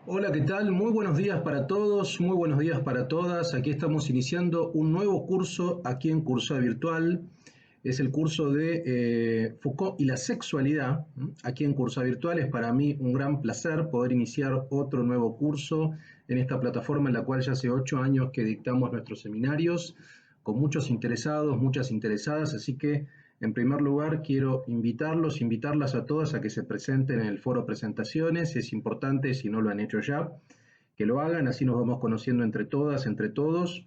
Hola, ¿qué tal? Muy buenos días para todos, muy buenos días para todas. Aquí estamos iniciando un nuevo curso aquí en Cursada Virtual. Es el curso de Foucault y la sexualidad. Aquí en Cursada Virtual es para mí un gran placer poder iniciar otro nuevo curso en esta plataforma en la cual ya hace 8 años que dictamos nuestros seminarios con muchos interesados, muchas interesadas. Así que en primer lugar, quiero invitarlas a todas a que se presenten en el foro presentaciones. Es importante, si no lo han hecho ya, que lo hagan, así nos vamos conociendo entre todas, entre todos.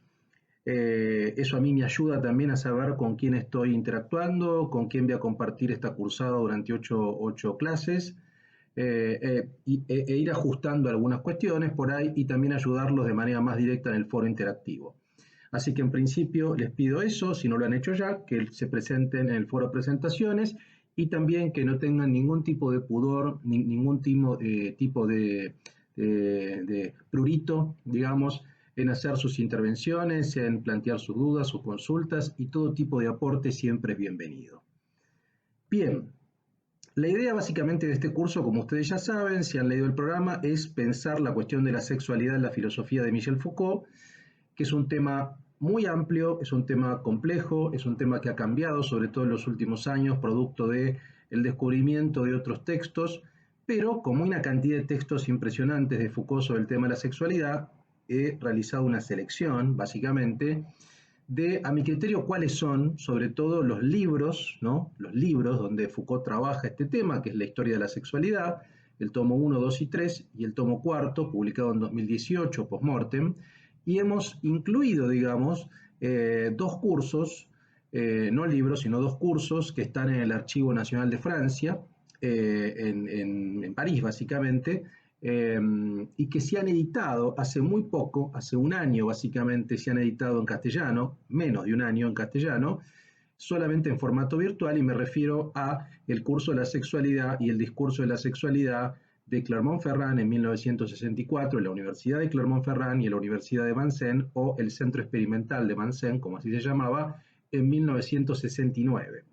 Eso a mí me ayuda también a saber con quién estoy interactuando, con quién voy a compartir esta cursada durante ocho clases, e ir ajustando algunas cuestiones por ahí y también ayudarlos de manera más directa en el foro interactivo. Así que en principio les pido eso, si no lo han hecho ya, que se presenten en el foro presentaciones y también que no tengan ningún tipo de pudor, ningún tipo de prurito, digamos, en hacer sus intervenciones, en plantear sus dudas, sus consultas y todo tipo de aporte siempre es bienvenido. Bien, la idea básicamente de este curso, como ustedes ya saben, si han leído el programa, es pensar la cuestión de la sexualidad en la filosofía de Michel Foucault, que es un tema muy amplio, es un tema complejo, es un tema que ha cambiado, sobre todo en los últimos años, producto del descubrimiento de otros textos, pero como hay una cantidad de textos impresionantes de Foucault sobre el tema de la sexualidad, he realizado una selección, básicamente, de, a mi criterio, cuáles son, sobre todo, los libros, ¿no? Los libros donde Foucault trabaja este tema, que es la historia de la sexualidad, el tomo 1, 2 y 3, y el tomo cuarto, publicado en 2018, post-mortem, y hemos incluido, digamos, dos cursos, no libros, sino dos cursos que están en el Archivo Nacional de Francia, en París, básicamente, y que se han editado hace muy poco, hace un año básicamente, se han editado en castellano, menos de un año en castellano, solamente en formato virtual, y me refiero a el curso de la sexualidad y el discurso de la sexualidad de Clermont-Ferrand en 1964, en la Universidad de Clermont-Ferrand y en la Universidad de Vincennes, o el Centro Experimental de Vincennes, como así se llamaba, en 1969.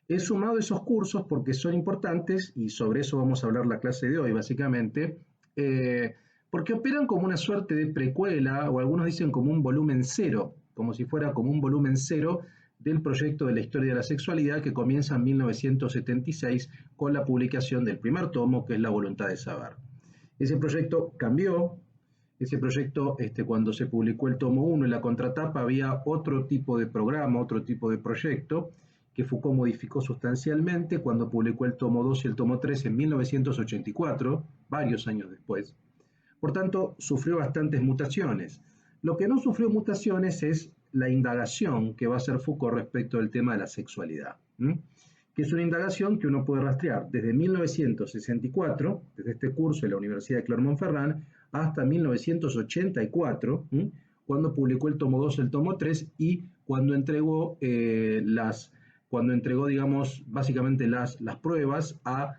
He sumado esos cursos porque son importantes y sobre eso vamos a hablar la clase de hoy, básicamente, porque operan como una suerte de precuela, o algunos dicen como un volumen cero, como si fuera como un volumen cero del proyecto de la historia de la sexualidad que comienza en 1976 con la publicación del primer tomo, que es La voluntad de saber. Ese proyecto cambió. Ese proyecto, cuando se publicó el tomo 1 en la contratapa, había otro tipo de programa, otro tipo de proyecto, que Foucault modificó sustancialmente cuando publicó el tomo 2 y el tomo 3 en 1984, varios años después. Por tanto, sufrió bastantes mutaciones. Lo que no sufrió mutaciones es la indagación que va a hacer Foucault respecto del tema de la sexualidad, que es una indagación que uno puede rastrear desde 1964, desde este curso en la Universidad de Clermont-Ferrand, hasta 1984, cuando publicó el tomo 2, el tomo 3, y cuando entregó, digamos, básicamente las pruebas a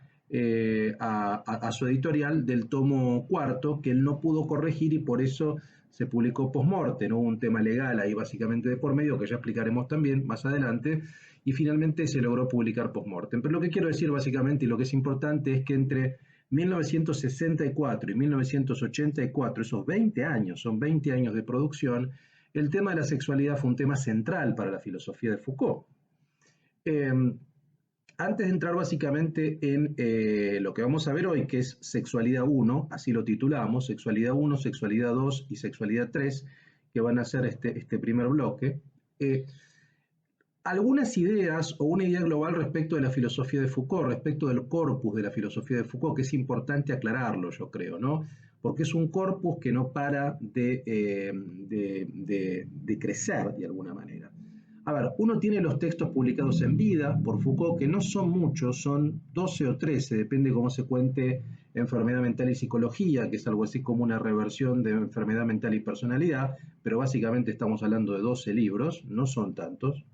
su editorial del tomo cuarto, que él no pudo corregir y por eso se publicó post-mortem, ¿no? Un tema legal ahí básicamente de por medio, que ya explicaremos también más adelante, y finalmente se logró publicar post-mortem. Pero lo que quiero decir básicamente, y lo que es importante, es que entre 1964 y 1984, esos 20 años, son 20 años de producción, el tema de la sexualidad fue un tema central para la filosofía de Foucault. Eh, Antes de entrar básicamente en lo que vamos a ver hoy, que es Sexualidad 1, así lo titulamos, Sexualidad 1, Sexualidad 2 y Sexualidad 3, que van a ser este primer bloque, algunas ideas o una idea global respecto de la filosofía de Foucault, respecto del corpus de la filosofía de Foucault, que es importante aclararlo, yo creo, ¿no? Porque es un corpus que no para de crecer de alguna manera. A ver, uno tiene los textos publicados en vida por Foucault, que no son muchos, son 12 o 13, depende cómo se cuente Enfermedad mental y psicología, que es algo así como una reversión de Enfermedad mental y personalidad, pero básicamente estamos hablando de 12 libros, no son tantos.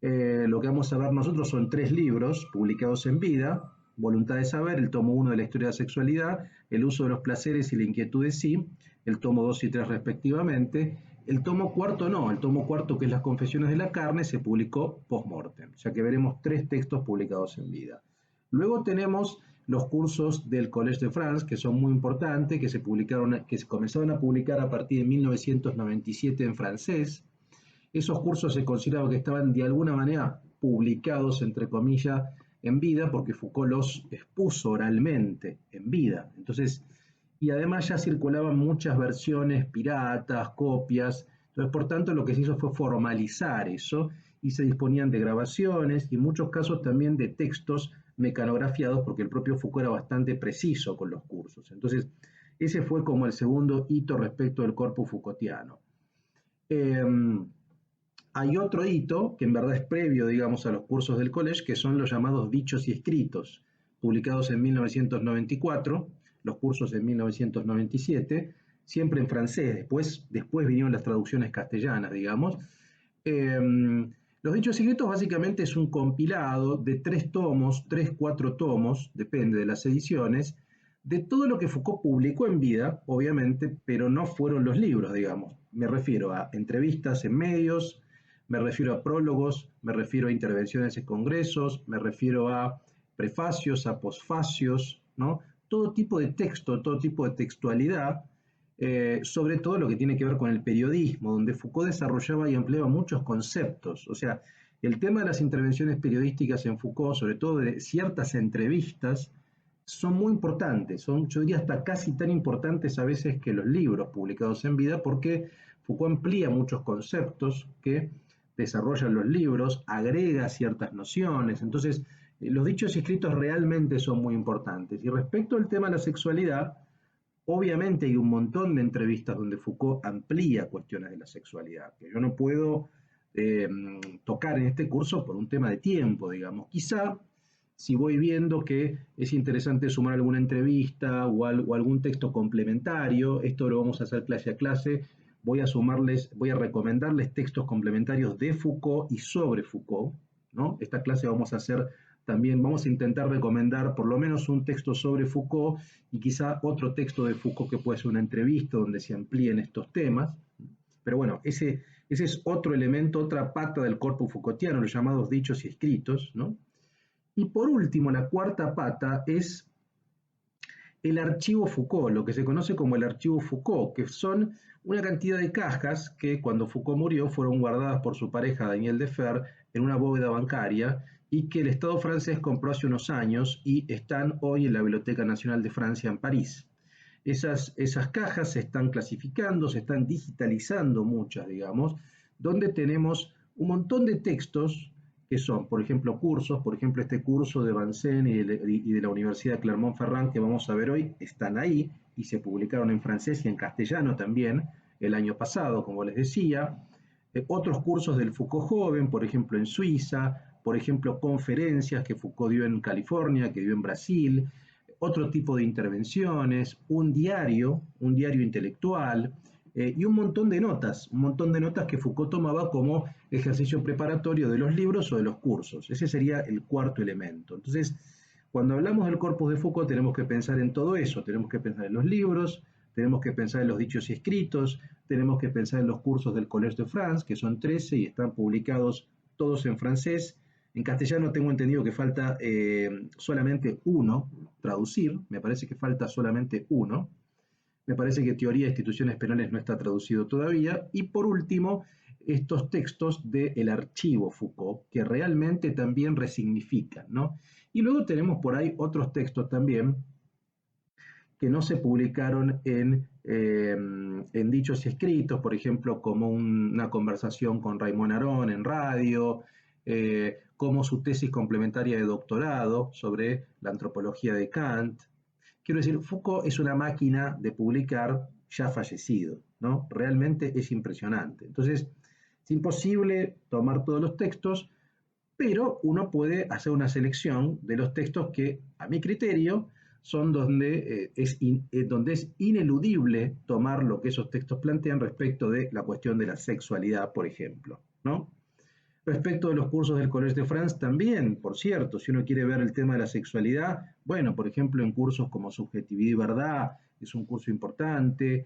Lo que vamos a ver nosotros son 3 libros publicados en vida: Voluntad de saber, el tomo 1 de la historia de la sexualidad, El uso de los placeres y la inquietud de sí, el tomo 2 y 3 respectivamente. El tomo cuarto no, el tomo cuarto, que es Las confesiones de la carne, se publicó post-mortem, o sea que veremos 3 textos publicados en vida. Luego tenemos los cursos del Collège de France, que son muy importantes, que se comenzaron a publicar a partir de 1997 en francés. Esos cursos se consideraban que estaban de alguna manera publicados, entre comillas, en vida, porque Foucault los expuso oralmente en vida. Entonces, y además ya circulaban muchas versiones piratas, copias. Entonces, por tanto, lo que se hizo fue formalizar eso y se disponían de grabaciones y en muchos casos también de textos mecanografiados, porque el propio Foucault era bastante preciso con los cursos. Entonces, ese fue como el segundo hito respecto del corpus Foucaultiano. Hay otro hito, que en verdad es previo, digamos, a los cursos del college, que son los llamados dichos y escritos, publicados en 1994, los cursos en 1997, siempre en francés, después vinieron las traducciones castellanas, digamos. Los dichos y escritos básicamente es un compilado de 3 tomos, 3, 4 tomos, depende de las ediciones, de todo lo que Foucault publicó en vida, obviamente, pero no fueron los libros, digamos. Me refiero a entrevistas en medios, me refiero a prólogos, me refiero a intervenciones en congresos, me refiero a prefacios, a posfacios, ¿no? Todo tipo de texto, todo tipo de textualidad, sobre todo lo que tiene que ver con el periodismo, donde Foucault desarrollaba y empleaba muchos conceptos. O sea, el tema de las intervenciones periodísticas en Foucault, sobre todo de ciertas entrevistas, son muy importantes, son, yo diría, hasta casi tan importantes a veces que los libros publicados en vida, porque Foucault amplía muchos conceptos que desarrollan los libros, agrega ciertas nociones. Entonces, los dichos y escritos realmente son muy importantes. Y respecto al tema de la sexualidad, obviamente hay un montón de entrevistas donde Foucault amplía cuestiones de la sexualidad, que yo no puedo tocar en este curso por un tema de tiempo, digamos. Quizá si voy viendo que es interesante sumar alguna entrevista o algún texto complementario, esto lo vamos a hacer clase a clase, voy a recomendarles textos complementarios de Foucault y sobre Foucault, ¿no? Esta clase vamos a hacer también, vamos a intentar recomendar por lo menos un texto sobre Foucault y quizá otro texto de Foucault que puede ser una entrevista donde se amplíen estos temas. Pero bueno, ese es otro elemento, otra pata del corpus Foucaultiano, los llamados dichos y escritos, ¿no? Y por último, la cuarta pata es el archivo Foucault, lo que se conoce como el archivo Foucault, que son una cantidad de cajas que cuando Foucault murió fueron guardadas por su pareja Daniel Defer en una bóveda bancaria y que el Estado francés compró hace unos años y están hoy en la Biblioteca Nacional de Francia en París. Esas cajas se están clasificando, se están digitalizando muchas, digamos, donde tenemos un montón de textos que son, por ejemplo, cursos, por ejemplo, este curso de Vincennes y de la Universidad de Clermont-Ferrand que vamos a ver hoy, están ahí y se publicaron en francés y en castellano también el año pasado, como les decía. Otros cursos del Foucault joven, por ejemplo, en Suiza, por ejemplo, conferencias que Foucault dio en California, que dio en Brasil, otro tipo de intervenciones, un diario intelectual, y un montón de notas que Foucault tomaba como ejercicio preparatorio de los libros o de los cursos. Ese sería el cuarto elemento. Entonces, cuando hablamos del corpus de Foucault tenemos que pensar en todo eso, tenemos que pensar en los libros, tenemos que pensar en los dichos y escritos, tenemos que pensar en los cursos del Collège de France, que son 13 y están publicados todos en francés. En castellano tengo entendido que falta solamente uno traducir, me parece que falta solamente uno. Me parece que Teoría de Instituciones Penales no está traducido todavía. Y por último, estos textos del archivo Foucault, que realmente también resignifican, ¿no? Y luego tenemos por ahí otros textos también que no se publicaron en dichos y escritos, por ejemplo, como una conversación con Raymond Aron en radio, como su tesis complementaria de doctorado sobre la antropología de Kant. Quiero decir, Foucault es una máquina de publicar ya fallecido, ¿no? Realmente es impresionante. Entonces, es imposible tomar todos los textos, pero uno puede hacer una selección de los textos que, a mi criterio, son donde es ineludible tomar lo que esos textos plantean respecto de la cuestión de la sexualidad, por ejemplo, ¿no? Respecto de los cursos del Collège de France, también, por cierto, si uno quiere ver el tema de la sexualidad, bueno, por ejemplo, en cursos como Subjetividad y Verdad, es un curso importante,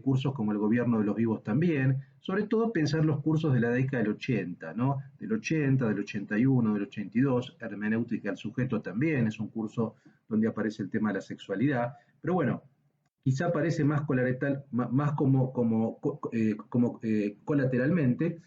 cursos como El Gobierno de los Vivos también, sobre todo pensar los cursos de la década del 80, ¿no? Del 80, del 81, del 82, Hermenéutica del Sujeto también, es un curso donde aparece el tema de la sexualidad, pero bueno, quizá aparece más, más colateralmente,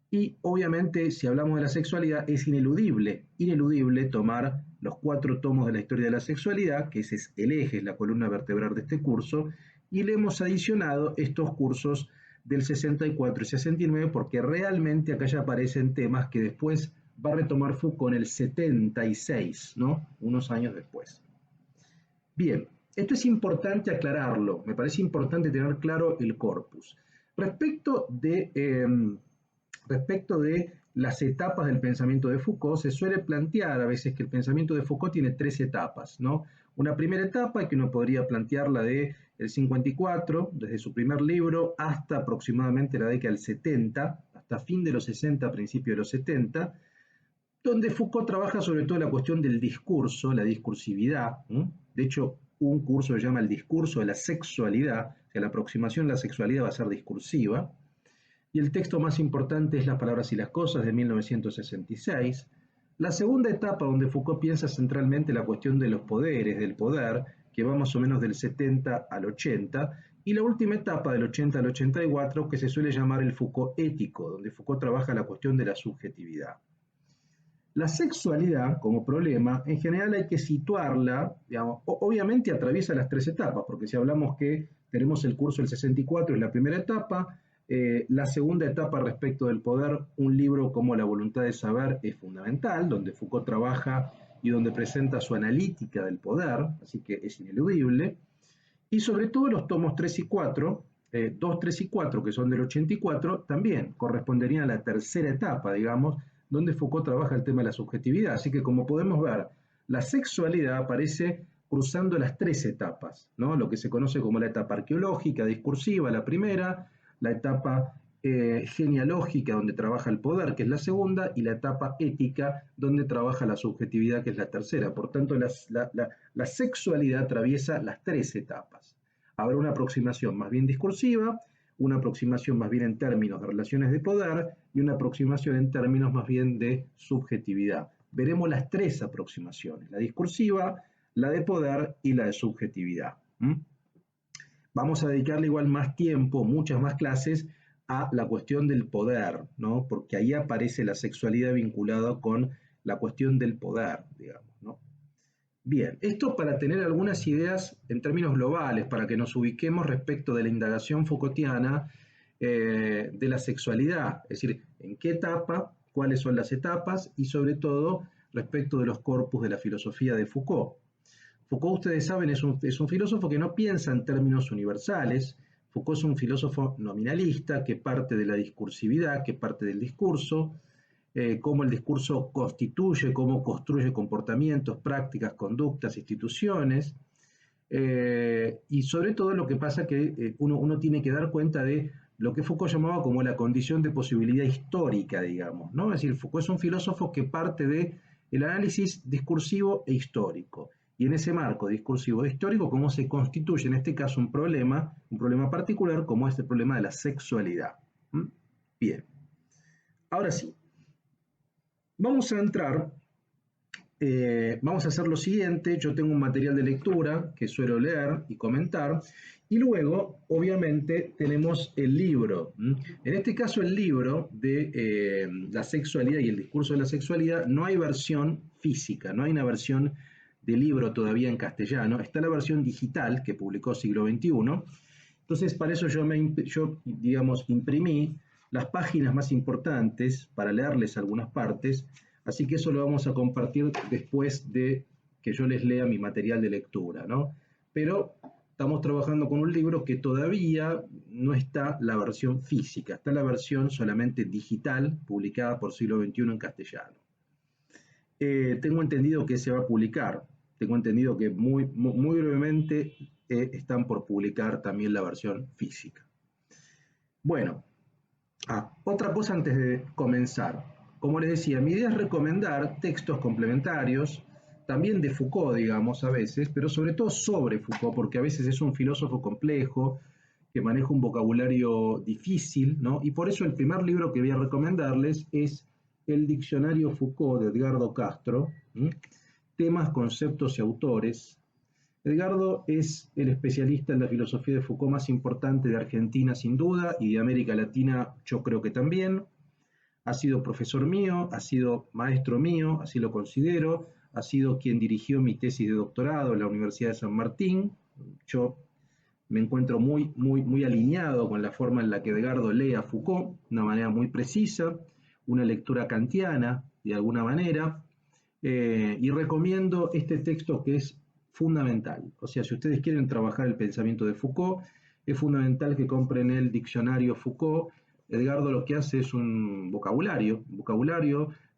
y obviamente si hablamos de la sexualidad es ineludible tomar los 4 tomos de la historia de la sexualidad, que ese es el eje, es la columna vertebral de este curso, y le hemos adicionado estos cursos del 64 y 69 porque realmente acá ya aparecen temas que después va a retomar Foucault en el 76, ¿no? Unos años después. Bien, esto es importante aclararlo, me parece importante tener claro el corpus. Respecto de las etapas del pensamiento de Foucault, se suele plantear a veces que el pensamiento de Foucault tiene 3 etapas, ¿no? Una primera etapa que uno podría plantearla de el 54, desde su primer libro, hasta aproximadamente la década del 70, hasta fin de los 60, principio de los 70, donde Foucault trabaja sobre todo la cuestión del discurso, la discursividad. De hecho, un curso se llama el discurso de la sexualidad, o sea, la aproximación a la sexualidad va a ser discursiva. Y el texto más importante es Las palabras y las cosas, de 1966. La segunda etapa, donde Foucault piensa centralmente la cuestión de los poderes, del poder, que va más o menos del 70 al 80, y la última etapa, del 80 al 84, que se suele llamar el Foucault ético, donde Foucault trabaja la cuestión de la subjetividad. La sexualidad, como problema, en general hay que situarla, digamos, obviamente atraviesa las 3 etapas, porque si hablamos que tenemos el curso del 64, es la primera etapa, la segunda etapa respecto del poder, un libro como La voluntad de saber es fundamental, donde Foucault trabaja y donde presenta su analítica del poder, así que es ineludible, y sobre todo los tomos 3 y 4, 2, 3 y 4, que son del 84, también corresponderían a la tercera etapa, digamos, donde Foucault trabaja el tema de la subjetividad. Así que como podemos ver, la sexualidad aparece cruzando las 3 etapas, ¿no? Lo que se conoce como la etapa arqueológica, discursiva, la primera, la etapa genealógica, donde trabaja el poder, que es la segunda, y la etapa ética, donde trabaja la subjetividad, que es la tercera. Por tanto, la sexualidad atraviesa las 3 etapas. Habrá una aproximación más bien discursiva, una aproximación más bien en términos de relaciones de poder y una aproximación en términos más bien de subjetividad. Veremos las 3 aproximaciones, la discursiva, la de poder y la de subjetividad. Vamos a dedicarle igual más tiempo, muchas más clases, a la cuestión del poder, ¿no? Porque ahí aparece la sexualidad vinculada con la cuestión del poder, digamos, ¿no? Bien, esto para tener algunas ideas en términos globales, para que nos ubiquemos respecto de la indagación Foucaultiana de la sexualidad, es decir, en qué etapa, cuáles son las etapas y sobre todo respecto de los corpus de la filosofía de Foucault. Foucault, ustedes saben, es un filósofo que no piensa en términos universales. Foucault es un filósofo nominalista que parte de la discursividad, que parte del discurso, cómo el discurso constituye, cómo construye comportamientos, prácticas, conductas, instituciones, y sobre todo lo que pasa que uno tiene que dar cuenta de lo que Foucault llamaba como la condición de posibilidad histórica, digamos, ¿no? Es decir, Foucault es un filósofo que parte del análisis discursivo e histórico. Y en ese marco discursivo e histórico, cómo se constituye en este caso un problema particular como es el problema de la sexualidad. Bien. Ahora sí, vamos a entrar, vamos a hacer lo siguiente. Yo tengo un material de lectura que suelo leer y comentar, y luego, obviamente, tenemos el libro. En este caso, el libro de la sexualidad y el discurso de la sexualidad, no hay versión física, no hay una versión de libro todavía en castellano, está la versión digital que publicó Siglo XXI. Entonces, para eso yo digamos, imprimí las páginas más importantes para leerles algunas partes, así que eso lo vamos a compartir después de que yo les lea mi material de lectura, ¿no? Pero estamos trabajando con un libro que todavía no está la versión física, está la versión solamente digital, publicada por Siglo XXI en castellano. Tengo entendido que se va a publicar, tengo entendido que muy brevemente están por publicar también la versión física. Bueno, otra cosa antes de comenzar. Como les decía, mi idea es recomendar textos complementarios, también de Foucault, digamos, a veces, pero sobre todo sobre Foucault, porque a veces es un filósofo complejo, que maneja un vocabulario difícil, ¿no? Y por eso el primer libro que voy a recomendarles es El Diccionario Foucault, de Edgardo Castro. temas, conceptos y autores. Edgardo es el especialista en la filosofía de Foucault más importante de Argentina sin duda y de América Latina yo creo que también. Ha sido profesor mío, ha sido maestro mío, así lo considero, ha sido quien dirigió mi tesis de doctorado en la Universidad de San Martín. Yo me encuentro muy alineado con la forma en la que Edgardo lee a Foucault, una manera muy precisa, una lectura kantiana de alguna manera, y recomiendo este texto que es fundamental. O sea, si ustedes quieren trabajar el pensamiento de Foucault, es fundamental que compren el diccionario Foucault. Edgardo lo que hace es un vocabulario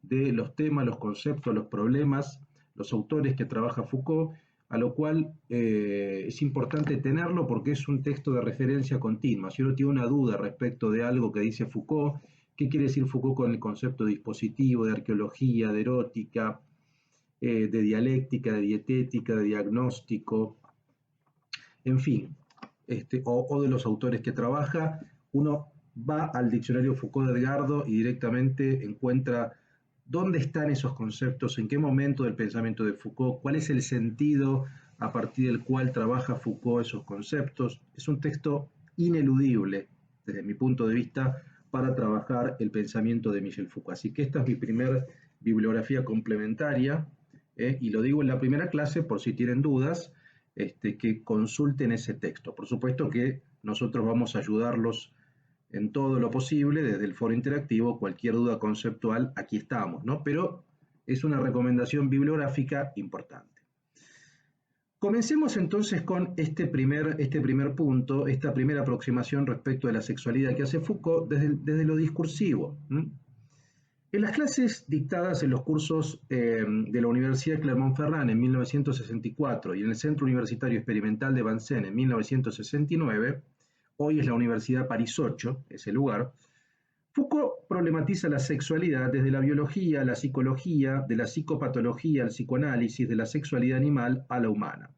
de los temas, los conceptos, los problemas, los autores que trabaja Foucault, a lo cual es importante tenerlo porque es un texto de referencia continua. Si uno tiene una duda respecto de algo que dice Foucault, ¿qué quiere decir Foucault con el concepto de dispositivo, de arqueología, de erótica, de dialéctica, de dietética, de diagnóstico, en fin, o de los autores que trabaja? Uno va al diccionario Foucault de Edgardo y directamente encuentra dónde están esos conceptos, en qué momento del pensamiento de Foucault, cuál es el sentido a partir del cual trabaja Foucault esos conceptos. Es un texto ineludible, desde mi punto de vista, para trabajar el pensamiento de Michel Foucault. Así que esta es mi primera bibliografía complementaria, y lo digo en la primera clase por si tienen dudas, que consulten ese texto. Por supuesto que nosotros vamos a ayudarlos en todo lo posible, desde el foro interactivo, cualquier duda conceptual, aquí estamos, ¿no? Pero es una recomendación bibliográfica importante. Comencemos entonces con este primer punto, esta primera aproximación respecto de la sexualidad que hace Foucault desde lo discursivo. En las clases dictadas en los cursos de la Universidad de Clermont-Ferrand en 1964 y en el Centro Universitario Experimental de Vincennes en 1969, hoy es la Universidad París 8, ese lugar, Foucault problematiza la sexualidad desde la biología, la psicología, de la psicopatología al psicoanálisis, de la sexualidad animal a la humana.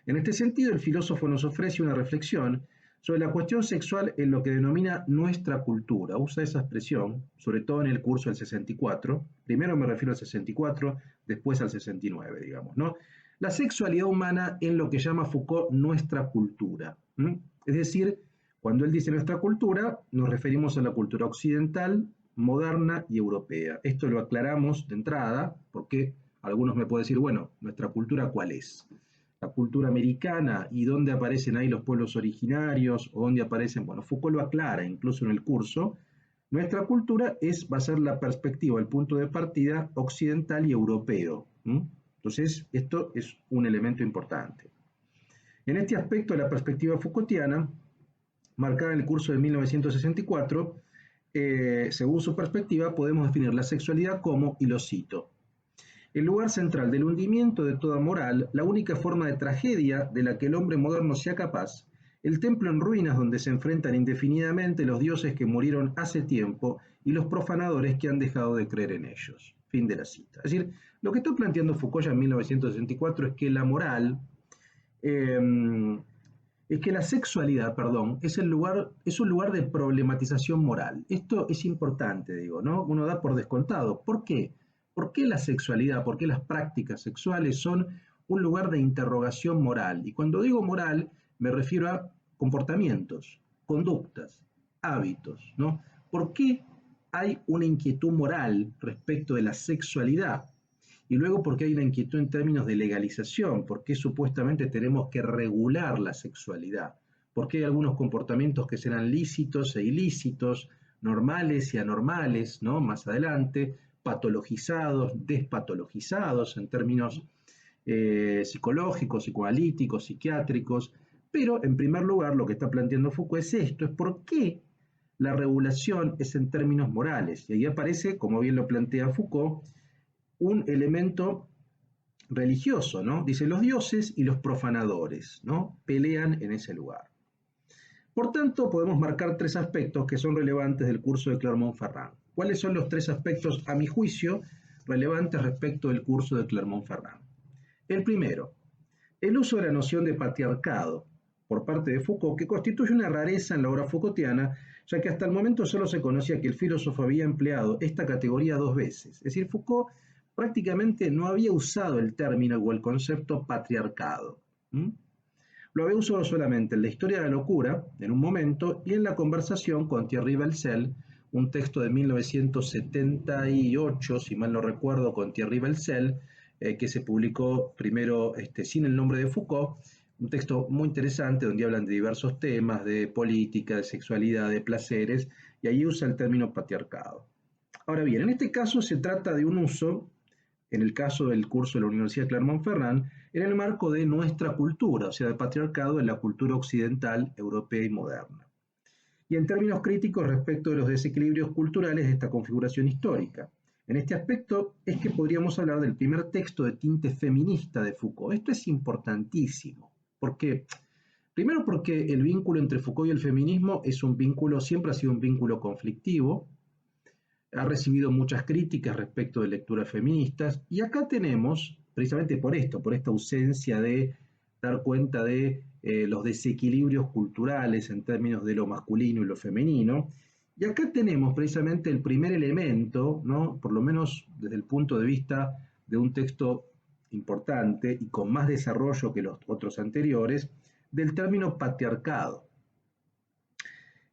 En este sentido, el filósofo nos ofrece una reflexión sobre la cuestión sexual en lo que denomina nuestra cultura. Usa esa expresión, sobre todo en el curso del 64. Primero me refiero al 64, después al 69, digamos, ¿no? La sexualidad humana en lo que llama Foucault nuestra cultura. Es decir, cuando él dice nuestra cultura, nos referimos a la cultura occidental, moderna y europea. Esto lo aclaramos de entrada, porque algunos me pueden decir, bueno, ¿nuestra cultura cuál es? La cultura americana y dónde aparecen ahí los pueblos originarios o dónde aparecen, bueno, Foucault lo aclara incluso en el curso, nuestra cultura va a ser la perspectiva, el punto de partida occidental y europeo. Entonces, esto es un elemento importante. En este aspecto, la perspectiva Foucaultiana, marcada en el curso de 1964, según su perspectiva, podemos definir la sexualidad como, y lo cito, el lugar central del hundimiento de toda moral, la única forma de tragedia de la que el hombre moderno sea capaz, el templo en ruinas donde se enfrentan indefinidamente los dioses que murieron hace tiempo y los profanadores que han dejado de creer en ellos. Fin de la cita. Es decir, lo que está planteando Foucault ya en 1964 es que la moral, es que la sexualidad, es un lugar de problematización moral. Esto es importante, digo, ¿no? Uno da por descontado. ¿Por qué? ¿Por qué la sexualidad, por qué las prácticas sexuales son un lugar de interrogación moral? Y cuando digo moral, me refiero a comportamientos, conductas, hábitos, ¿no? ¿Por qué hay una inquietud moral respecto de la sexualidad? Y luego, ¿por qué hay una inquietud en términos de legalización? ¿Por qué supuestamente tenemos que regular la sexualidad? ¿Por qué hay algunos comportamientos que serán lícitos e ilícitos, normales y anormales, ¿no? Más adelante, patologizados, despatologizados en términos psicológicos, psicoanalíticos, psiquiátricos. Pero, en primer lugar, lo que está planteando Foucault es esto, es por qué la regulación es en términos morales. Y ahí aparece, como bien lo plantea Foucault, un elemento religioso, ¿no? Dice, los dioses y los profanadores, ¿no? Pelean en ese lugar. Por tanto, podemos marcar tres aspectos que son relevantes del curso de Clermont-Ferrand. ¿Cuáles son los tres aspectos, a mi juicio, relevantes respecto del curso de Clermont-Ferrand? El primero, el uso de la noción de patriarcado por parte de Foucault, que constituye una rareza en la obra Foucaultiana, ya que hasta el momento solo se conocía que el filósofo había empleado esta categoría dos veces. Es decir, Foucault prácticamente no había usado el término o el concepto patriarcado. ¿Mm? Lo había usado solamente en la historia de la locura, en un momento, y en la conversación con Thierry Belzel, un texto de 1978, si mal no recuerdo, con Thierry Belzel, que se publicó primero sin el nombre de Foucault, un texto muy interesante donde hablan de diversos temas, de política, de sexualidad, de placeres, y ahí usa el término patriarcado. Ahora bien, en este caso se trata de un uso, en el caso del curso de la Universidad Clermont-Ferrand, en el marco de nuestra cultura, o sea, del patriarcado en la cultura occidental, europea y moderna. Y en términos críticos respecto de los desequilibrios culturales de esta configuración histórica. En este aspecto es que podríamos hablar del primer texto de tinte feminista de Foucault. Esto es importantísimo. ¿Por qué? Primero porque el vínculo entre Foucault y el feminismo es un vínculo, siempre ha sido un vínculo conflictivo, ha recibido muchas críticas respecto de lecturas feministas, y acá tenemos, precisamente por esto, por esta ausencia de dar cuenta de los desequilibrios culturales en términos de lo masculino y lo femenino, y acá tenemos precisamente el primer elemento, ¿no? Por lo menos desde el punto de vista de un texto importante y con más desarrollo que los otros anteriores, del término patriarcado,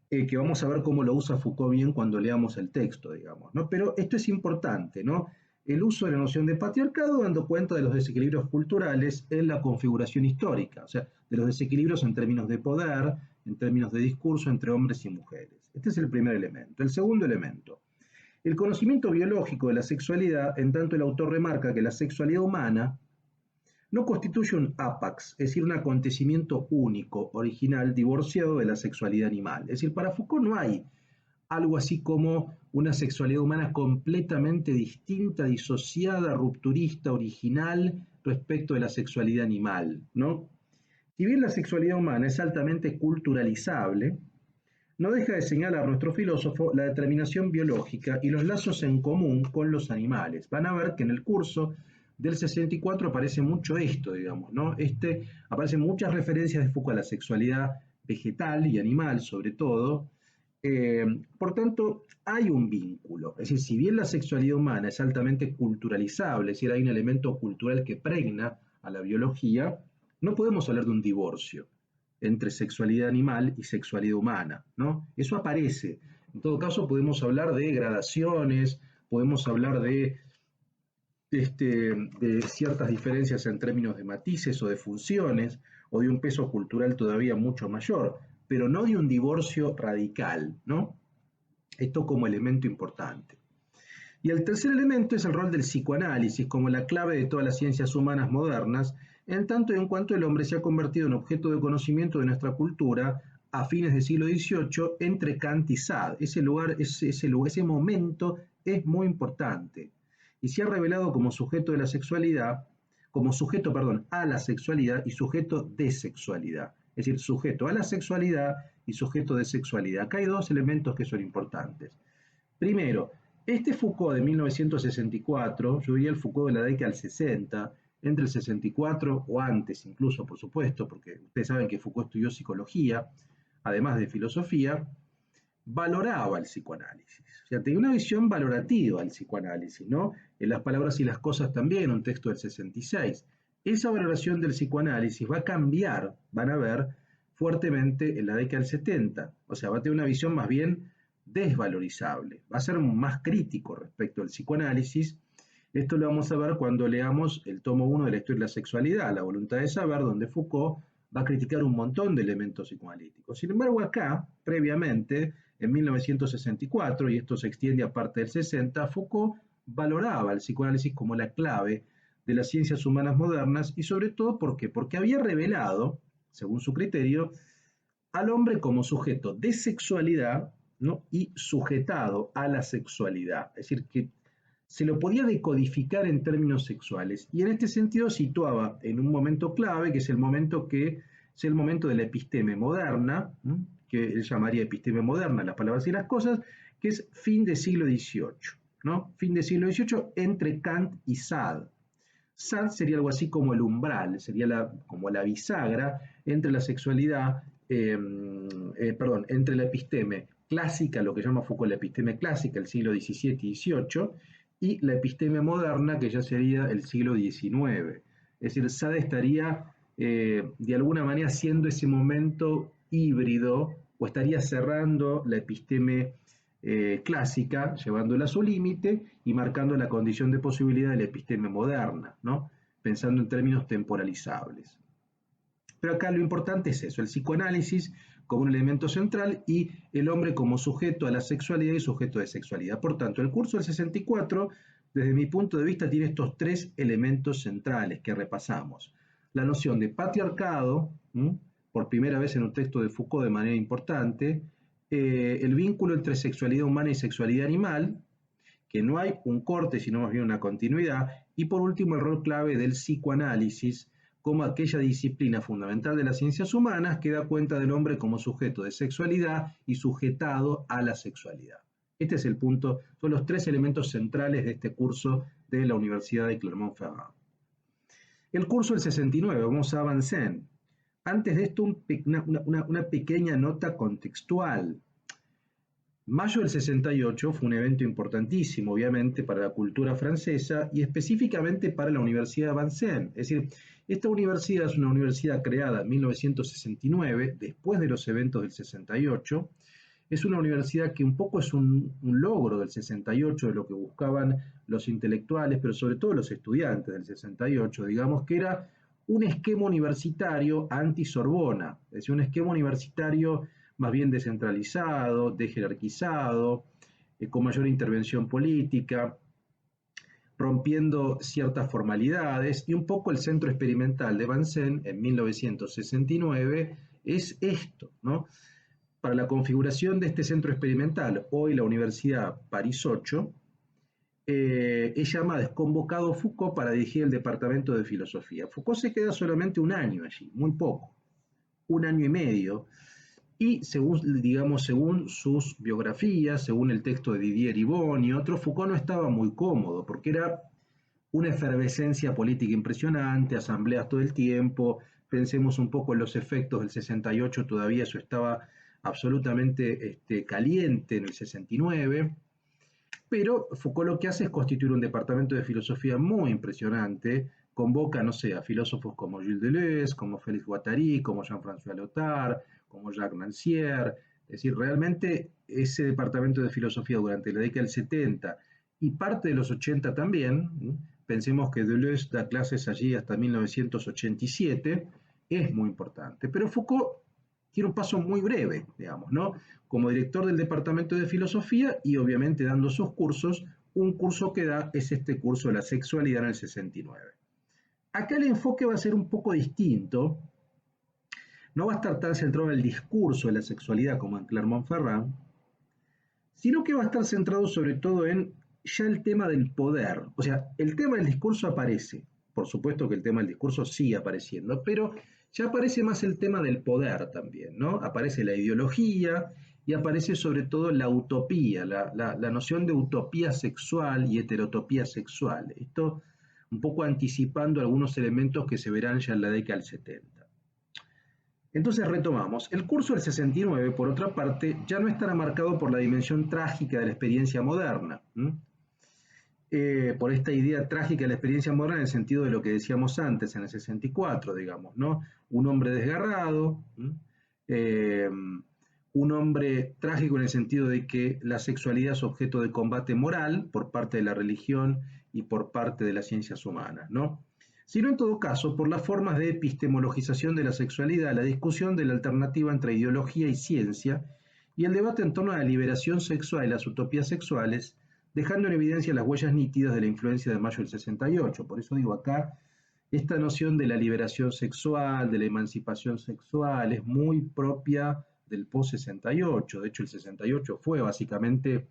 que vamos a ver cómo lo usa Foucault bien cuando leamos el texto, digamos, ¿no? Pero esto es importante, ¿no? El uso de la noción de patriarcado dando cuenta de los desequilibrios culturales en la configuración histórica, o sea, de los desequilibrios en términos de poder, en términos de discurso entre hombres y mujeres. Este es el primer elemento. El segundo elemento, el conocimiento biológico de la sexualidad, en tanto el autor remarca que la sexualidad humana no constituye un apax, es decir, un acontecimiento único, original, divorciado de la sexualidad animal. Es decir, para Foucault no hay algo así como una sexualidad humana completamente distinta, disociada, rupturista, original respecto de la sexualidad animal, ¿no? Si bien la sexualidad humana es altamente culturalizable, no deja de señalar nuestro filósofo la determinación biológica y los lazos en común con los animales. Van a ver que en el curso del 64 aparece mucho esto, digamos, ¿no? Aparecen muchas referencias de Foucault a la sexualidad vegetal y animal, sobre todo. Por tanto, hay un vínculo. Es decir, si bien la sexualidad humana es altamente culturalizable, es decir, hay un elemento cultural que pregna a la biología, no podemos hablar de un divorcio entre sexualidad animal y sexualidad humana, ¿no? Eso aparece. En todo caso, podemos hablar de gradaciones, podemos hablar de ciertas diferencias en términos de matices o de funciones, o de un peso cultural todavía mucho mayor, pero no de un divorcio radical, ¿no? Esto como elemento importante. Y el tercer elemento es el rol del psicoanálisis como la clave de todas las ciencias humanas modernas, en tanto y en cuanto el hombre se ha convertido en objeto de conocimiento de nuestra cultura a fines del siglo XVIII entre Kant y Sade. Ese momento es muy importante. Y se ha revelado como sujeto de la sexualidad, como sujeto, perdón, a la sexualidad y sujeto de sexualidad. Es decir, sujeto a la sexualidad y sujeto de sexualidad. Acá hay dos elementos que son importantes. Primero, este Foucault de 1964, yo diría el Foucault de la década del 60, entre el 64 o antes incluso, por supuesto, porque ustedes saben que Foucault estudió psicología, además de filosofía, valoraba el psicoanálisis. O sea, tenía una visión valorativa del psicoanálisis, ¿no? En Las palabras y las cosas también, un texto del 66. Esa valoración del psicoanálisis va a cambiar, van a ver, fuertemente en la década del 70. O sea, va a tener una visión más bien desvalorizable, va a ser más crítico respecto al psicoanálisis. Esto lo vamos a ver cuando leamos el tomo 1 de la historia de la sexualidad, La voluntad de saber, donde Foucault va a criticar un montón de elementos psicoanalíticos. Sin embargo, acá, previamente, en 1964, y esto se extiende a parte del 60, Foucault valoraba el psicoanálisis como la clave de las ciencias humanas modernas, y sobre todo, ¿por qué? Porque había revelado, según su criterio, al hombre como sujeto de sexualidad, ¿no? Y sujetado a la sexualidad. Es decir, que se lo podía decodificar en términos sexuales. Y en este sentido situaba en un momento clave, que es el momento de la episteme moderna, ¿no? Que él llamaría episteme moderna, las palabras y las cosas, que es fin del siglo XVIII, ¿no? Fin del siglo XVIII entre Kant y Sade. Sade sería algo así como el umbral, sería como la bisagra entre la sexualidad, entre la episteme clásica, lo que llama Foucault la episteme clásica, el siglo XVII y XVIII, y la epistemia moderna, que ya sería el siglo XIX. Es decir, Sade estaría de alguna manera siendo ese momento híbrido, o estaría cerrando la episteme clásica, llevándola a su límite y marcando la condición de posibilidad de la episteme moderna, ¿no? Pensando en términos temporalizables. Pero acá lo importante es eso, el psicoanálisis como un elemento central y el hombre como sujeto a la sexualidad y sujeto de sexualidad. Por tanto, el curso del 64, desde mi punto de vista, tiene estos tres elementos centrales que repasamos. La noción de patriarcado, por primera vez en un texto de Foucault de manera importante, el vínculo entre sexualidad humana y sexualidad animal, que no hay un corte, sino más bien una continuidad, y por último el rol clave del psicoanálisis como aquella disciplina fundamental de las ciencias humanas que da cuenta del hombre como sujeto de sexualidad y sujetado a la sexualidad. Este es el punto, son los tres elementos centrales de este curso de la Universidad de Clermont-Ferrand. El curso del 69, vamos a avanzar. Antes de esto, una pequeña nota contextual. Mayo del 68 fue un evento importantísimo, obviamente, para la cultura francesa y específicamente para la Universidad de Vincennes. Es decir, esta universidad es una universidad creada en 1969, después de los eventos del 68. Es una universidad que un poco es un logro del 68, de lo que buscaban los intelectuales, pero sobre todo los estudiantes del 68, digamos que era un esquema universitario anti-Sorbona, es decir, un esquema universitario más bien descentralizado, dejerarquizado, con mayor intervención política, rompiendo ciertas formalidades, y un poco el centro experimental de Vincennes en 1969 es esto, ¿no? Para la configuración de este centro experimental, hoy la Universidad París 8, es llamada, es convocado Foucault para dirigir el departamento de filosofía. Foucault se queda solamente un año allí, muy poco, un año y medio, y según sus biografías, según el texto de Didier Ribon y otros, Foucault no estaba muy cómodo, porque era una efervescencia política impresionante, asambleas todo el tiempo, pensemos un poco en los efectos del 68, todavía eso estaba absolutamente caliente en el 69, pero Foucault lo que hace es constituir un departamento de filosofía muy impresionante, convoca, no sé, a filósofos como Gilles Deleuze, como Félix Guattari, como Jean-François Lyotard, como Jacques Rancière. Es decir, realmente ese departamento de filosofía durante la década del 70 y parte de los 80 también, pensemos que Deleuze da clases allí hasta 1987, es muy importante. Pero Foucault tiene un paso muy breve, digamos, ¿no? Como director del departamento de filosofía y obviamente dando sus cursos, un curso que da es este curso de la sexualidad en el 69. Acá el enfoque va a ser un poco distinto, no va a estar tan centrado en el discurso de la sexualidad como en Clermont-Ferrand, sino que va a estar centrado sobre todo en ya el tema del poder. O sea, el tema del discurso aparece, por supuesto que el tema del discurso sigue apareciendo, pero ya aparece más el tema del poder también, ¿no? Aparece la ideología y aparece sobre todo la utopía, la noción de utopía sexual y heterotopía sexual. Esto un poco anticipando algunos elementos que se verán ya en la década del 70. Entonces retomamos. El curso del 69, por otra parte, ya no estará marcado por la dimensión trágica de la experiencia moderna. Por esta idea trágica de la experiencia moderna en el sentido de lo que decíamos antes, en el 64, digamos, ¿no? Un hombre desgarrado, un hombre trágico en el sentido de que la sexualidad es objeto de combate moral por parte de la religión y por parte de las ciencias humanas, ¿no? Sino en todo caso por las formas de epistemologización de la sexualidad, la discusión de la alternativa entre ideología y ciencia, y el debate en torno a la liberación sexual y las utopías sexuales, dejando en evidencia las huellas nítidas de la influencia de mayo del 68. Por eso digo acá, esta noción de la liberación sexual, de la emancipación sexual, es muy propia del post-68. De hecho, el 68 fue básicamente,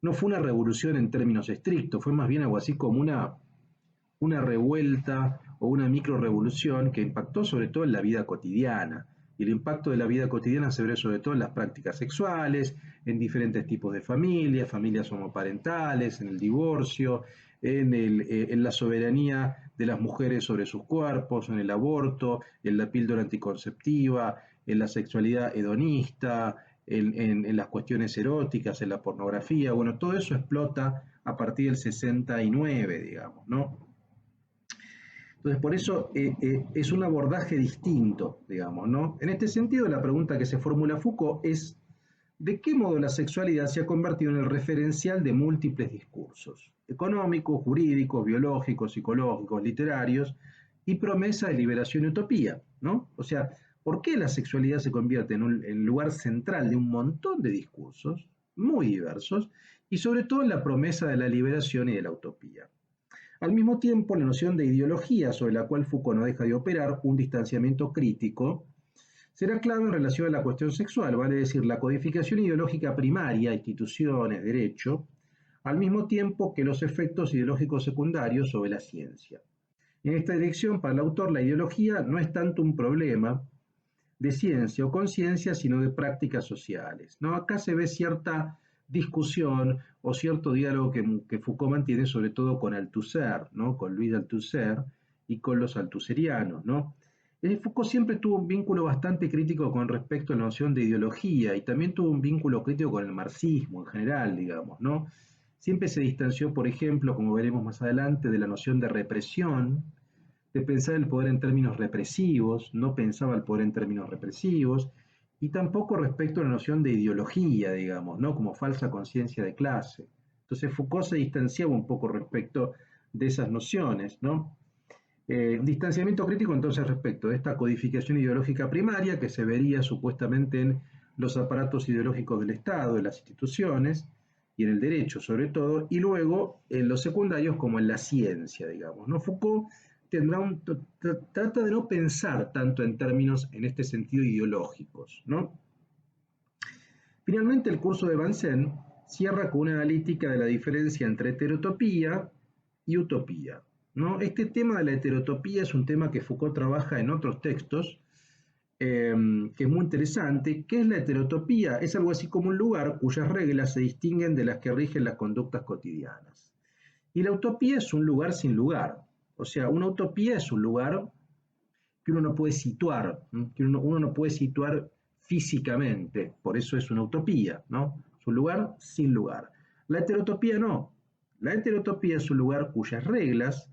no fue una revolución en términos estrictos, fue más bien algo así como una revuelta o una microrevolución que impactó sobre todo en la vida cotidiana. Y el impacto de la vida cotidiana se ve sobre todo en las prácticas sexuales, en diferentes tipos de familias, familias homoparentales, en el divorcio, en la soberanía de las mujeres sobre sus cuerpos, en el aborto, en la píldora anticonceptiva, en la sexualidad hedonista, en las cuestiones eróticas, en la pornografía, bueno, todo eso explota a partir del 69, digamos, ¿no? Entonces, por eso es un abordaje distinto, digamos, ¿no? En este sentido, la pregunta que se formula Foucault es: ¿de qué modo la sexualidad se ha convertido en el referencial de múltiples discursos económicos, jurídicos, biológicos, psicológicos, literarios y promesa de liberación y utopía, ¿no? O sea, ¿por qué la sexualidad se convierte en lugar central de un montón de discursos muy diversos y sobre todo en la promesa de la liberación y de la utopía? Al mismo tiempo, la noción de ideología sobre la cual Foucault no deja de operar un distanciamiento crítico será clave en relación a la cuestión sexual, vale decir, la codificación ideológica primaria, instituciones, derecho, al mismo tiempo que los efectos ideológicos secundarios sobre la ciencia. En esta dirección, para el autor, la ideología no es tanto un problema de ciencia o conciencia, sino de prácticas sociales, ¿no? Acá se ve cierta discusión o cierto diálogo que Foucault mantiene sobre todo con Althusser, ¿no? Con Louis Althusser y con los althuserianos, ¿no? Foucault siempre tuvo un vínculo bastante crítico con respecto a la noción de ideología y también tuvo un vínculo crítico con el marxismo en general, digamos, ¿no? Siempre se distanció, por ejemplo, como veremos más adelante, de la noción de represión, de pensar el poder en términos represivos, no pensaba el poder en términos represivos, y tampoco respecto a la noción de ideología, digamos, ¿no? Como falsa conciencia de clase. Entonces Foucault se distanciaba un poco respecto de esas nociones, ¿no? Distanciamiento crítico entonces respecto de esta codificación ideológica primaria que se vería supuestamente en los aparatos ideológicos del Estado, en las instituciones y en el derecho sobre todo, y luego en los secundarios como en la ciencia, digamos, ¿no? Foucault trata de no pensar tanto en términos en este sentido ideológicos, ¿no? Finalmente el curso de Vincennes cierra con una analítica de la diferencia entre heterotopía y utopía, ¿no? Este tema de la heterotopía es un tema que Foucault trabaja en otros textos, que es muy interesante. ¿Qué es la heterotopía? Es algo así como un lugar cuyas reglas se distinguen de las que rigen las conductas cotidianas. Y la utopía es un lugar sin lugar. O sea, una utopía es un lugar que uno no puede situar, que uno no puede situar físicamente, por eso es una utopía, ¿no? Es un lugar sin lugar. La heterotopía no. La heterotopía es un lugar cuyas reglas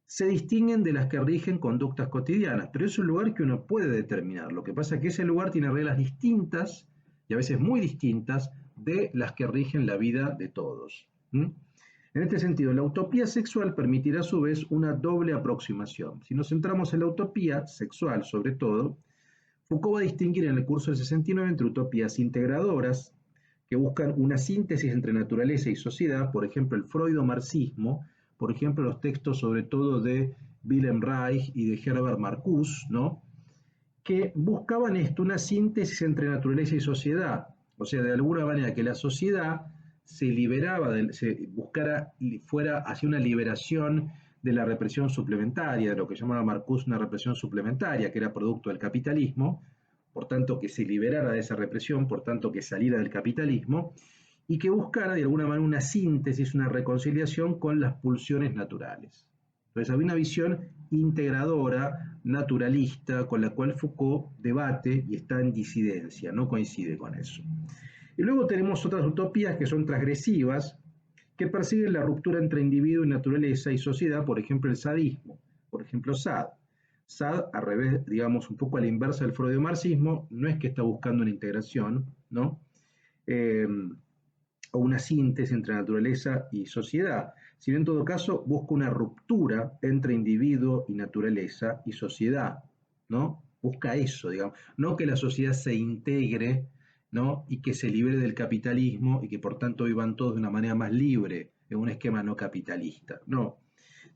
se distinguen de las que rigen conductas cotidianas, pero es un lugar que uno puede determinar. Lo que pasa es que ese lugar tiene reglas distintas, y a veces muy distintas, de las que rigen la vida de todos. En este sentido, la utopía sexual permitirá a su vez una doble aproximación. Si nos centramos en la utopía sexual, sobre todo, Foucault va a distinguir en el curso del 69 entre utopías integradoras, que buscan una síntesis entre naturaleza y sociedad, por ejemplo, el freudo-marxismo, por ejemplo, los textos sobre todo de Wilhelm Reich y de Herbert Marcuse, ¿no? Que buscaban esto, una síntesis entre naturaleza y sociedad, o sea, de alguna manera que la sociedad se liberaba, buscara, fuera hacia una liberación de la represión suplementaria, de lo que llamaba Marcuse una represión suplementaria, que era producto del capitalismo, por tanto que se liberara de esa represión, por tanto que saliera del capitalismo, y que buscara de alguna manera una síntesis, una reconciliación con las pulsiones naturales. Entonces había una visión integradora, naturalista, con la cual Foucault debate y está en disidencia, no coincide con eso. Y luego tenemos otras utopías que son transgresivas, que persiguen la ruptura entre individuo y naturaleza y sociedad, por ejemplo el sadismo, por ejemplo Sade. Sade, al revés, digamos, un poco a la inversa del freudo-marxismo, no es que está buscando una integración, ¿no? O una síntesis entre naturaleza y sociedad, sino en todo caso busca una ruptura entre individuo y naturaleza y sociedad, ¿no? Busca eso, digamos, no que la sociedad se integre, ¿no? Y que se libere del capitalismo y que por tanto vivan todos de una manera más libre, en un esquema no capitalista, no,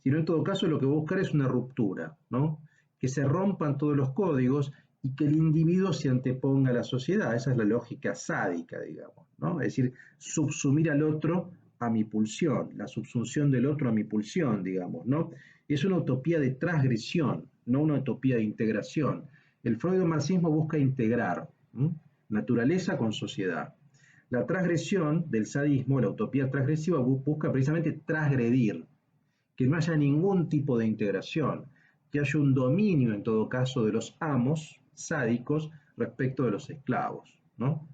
sino en todo caso lo que buscar es una ruptura, ¿no? Que se rompan todos los códigos y que el individuo se anteponga a la sociedad. Esa es la lógica sádica, digamos, ¿no? Es decir, subsumir al otro a mi pulsión, la subsunción del otro a mi pulsión, digamos, ¿no? Es una utopía de transgresión, no una utopía de integración. El freudo-marxismo busca integrar naturaleza con sociedad. La transgresión del sadismo, la utopía transgresiva, busca precisamente transgredir, que no haya ningún tipo de integración, que haya un dominio en todo caso de los amos sádicos respecto de los esclavos, ¿no?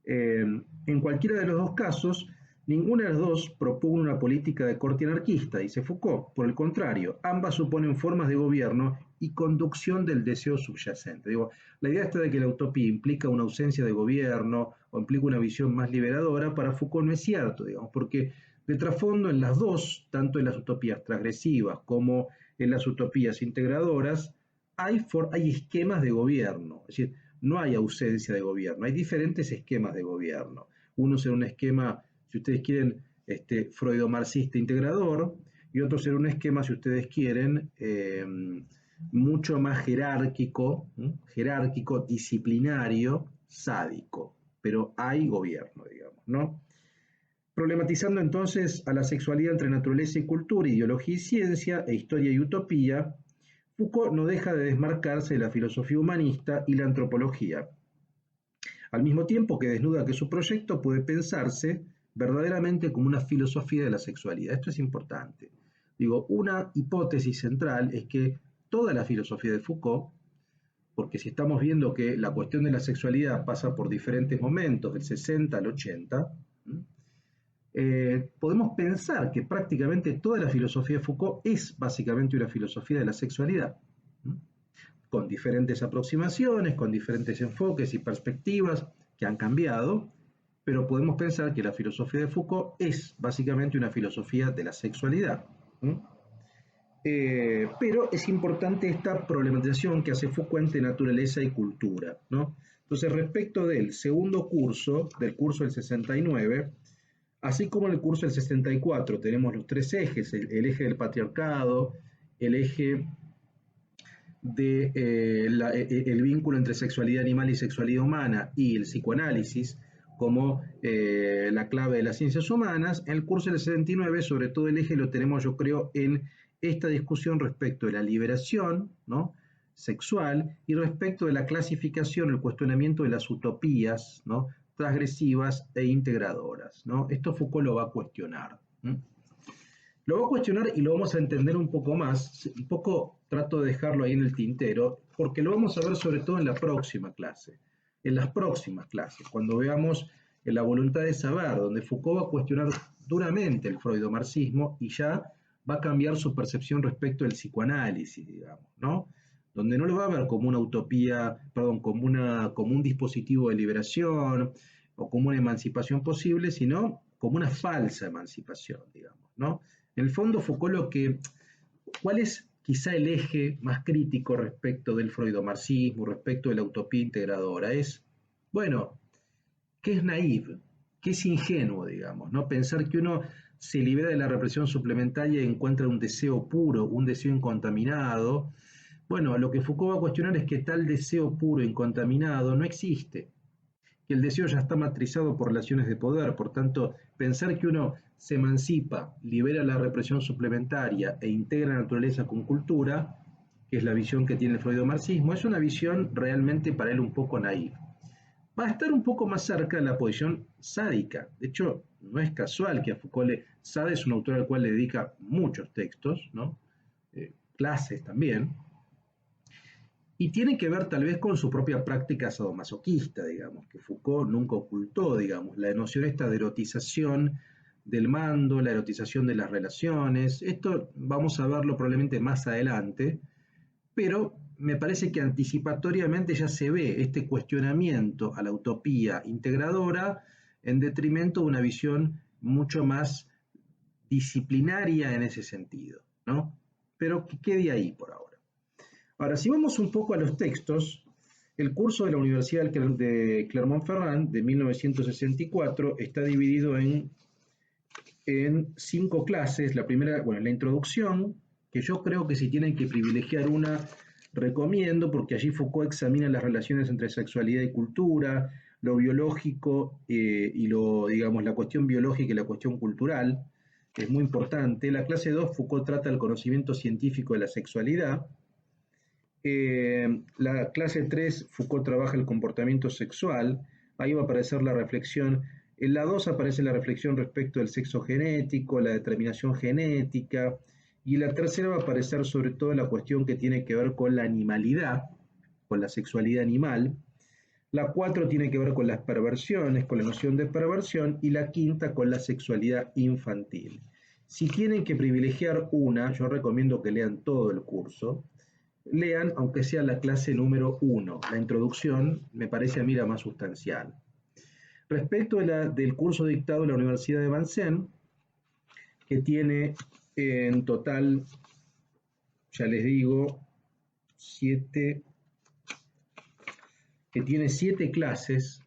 En cualquiera de los dos casos, ninguna de las dos propone una política de corte anarquista, dice Foucault. Por el contrario, ambas suponen formas de gobierno y conducción del deseo subyacente. Digo, la idea esta de que la utopía implica una ausencia de gobierno o implica una visión más liberadora, para Foucault no es cierto, digamos, porque de trasfondo en las dos, tanto en las utopías transgresivas como en las utopías integradoras, hay esquemas de gobierno. Es decir, no hay ausencia de gobierno, hay diferentes esquemas de gobierno. Uno será un esquema, si ustedes quieren, freudo-marxista integrador, y otro será un esquema, si ustedes quieren, mucho más jerárquico, jerárquico, disciplinario, sádico. Pero hay gobierno, digamos, ¿no? Problematizando entonces a la sexualidad entre naturaleza y cultura, ideología y ciencia, e historia y utopía, Foucault no deja de desmarcarse de la filosofía humanista y la antropología, al mismo tiempo que desnuda que su proyecto puede pensarse verdaderamente como una filosofía de la sexualidad. Esto es importante. Digo, una hipótesis central es que toda la filosofía de Foucault, porque si estamos viendo que la cuestión de la sexualidad pasa por diferentes momentos, del 60 al 80, podemos pensar que prácticamente toda la filosofía de Foucault es básicamente una filosofía de la sexualidad, con diferentes aproximaciones, con diferentes enfoques y perspectivas que han cambiado, pero podemos pensar que la filosofía de Foucault es básicamente una filosofía de la sexualidad. Pero es importante esta problematización que hace Foucault entre naturaleza y cultura, ¿no? Entonces, respecto del segundo curso, del curso del 69, así como en el curso del 64 tenemos los tres ejes, el eje del patriarcado, el eje del vínculo entre sexualidad animal y sexualidad humana y el psicoanálisis como la clave de las ciencias humanas. En el curso del 69, sobre todo el eje lo tenemos, yo creo, en esta discusión respecto de la liberación, ¿no?, sexual, y respecto de la clasificación, el cuestionamiento de las utopías, ¿no?, transgresivas e integradoras, ¿no? Esto Foucault lo va a cuestionar. Lo va a cuestionar y lo vamos a entender un poco más. Un poco trato de dejarlo ahí en el tintero, porque lo vamos a ver sobre todo en la próxima clase. En las próximas clases, cuando veamos la voluntad de saber, donde Foucault va a cuestionar duramente el freudomarxismo y ya va a cambiar su percepción respecto al psicoanálisis, digamos, ¿no? Donde no lo va a ver como una utopía, perdón, como un dispositivo de liberación o como una emancipación posible, sino como una falsa emancipación, digamos, ¿no? En el fondo, Foucault ¿cuál es quizá el eje más crítico respecto del freudomarxismo, respecto de la utopía integradora? Es, bueno, que es naive, que es ingenuo, digamos, ¿no? Pensar que uno se libera de la represión suplementaria y encuentra un deseo puro, un deseo incontaminado. Bueno, lo que Foucault va a cuestionar es que tal deseo puro, incontaminado, no existe, que el deseo ya está matrizado por relaciones de poder. Por tanto, pensar que uno se emancipa, libera la represión suplementaria e integra la naturaleza con cultura, que es la visión que tiene el freudomarxismo, es una visión realmente para él un poco naif. Va a estar un poco más cerca de la posición sádica. De hecho, no es casual que a Foucault Sade es un autor al cual le dedica muchos textos, ¿no? Clases también, y tiene que ver tal vez con su propia práctica sadomasoquista, digamos, que Foucault nunca ocultó, digamos, la noción esta de erotización del mando, la erotización de las relaciones. Esto vamos a verlo probablemente más adelante, pero me parece que anticipatoriamente ya se ve este cuestionamiento a la utopía integradora en detrimento de una visión mucho más disciplinaria en ese sentido, ¿no? Pero que quede ahí por ahora. Ahora, si vamos un poco a los textos, el curso de la Universidad de Clermont-Ferrand de 1964 está dividido en 5 clases. La primera, bueno, la introducción, que yo creo que si tienen que privilegiar una, recomiendo, porque allí Foucault examina las relaciones entre sexualidad y cultura, lo biológico y digamos, la cuestión biológica y la cuestión cultural, que es muy importante. La clase 2, Foucault trata el conocimiento científico de la sexualidad. La clase 3, Foucault trabaja el comportamiento sexual. Ahí va a aparecer la reflexión. En la 2 aparece la reflexión respecto del sexo genético, la determinación genética. Y la tercera va a aparecer sobre todo la cuestión que tiene que ver con la animalidad, con la sexualidad animal. La 4 tiene que ver con las perversiones, con la noción de perversión, y la quinta con la sexualidad infantil. Si tienen que privilegiar una, yo recomiendo que lean todo el curso. Lean, aunque sea la clase número 1. La introducción me parece a mí la más sustancial. Respecto del curso dictado en la Universidad de Vincennes, que tiene en total, ya les digo, que tiene 7 clases.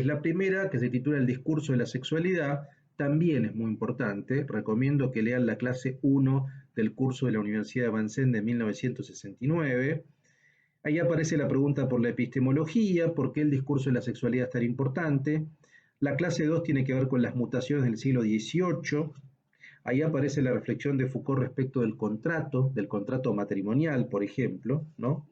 La primera, que se titula El discurso de la sexualidad, también es muy importante. Recomiendo que lean la clase 1 del curso de la Universidad de Vincennes de 1969. Ahí aparece la pregunta por la epistemología, por qué el discurso de la sexualidad es tan importante. La clase 2 tiene que ver con las mutaciones del siglo XVIII. Ahí aparece la reflexión de Foucault respecto del contrato matrimonial, por ejemplo, ¿no?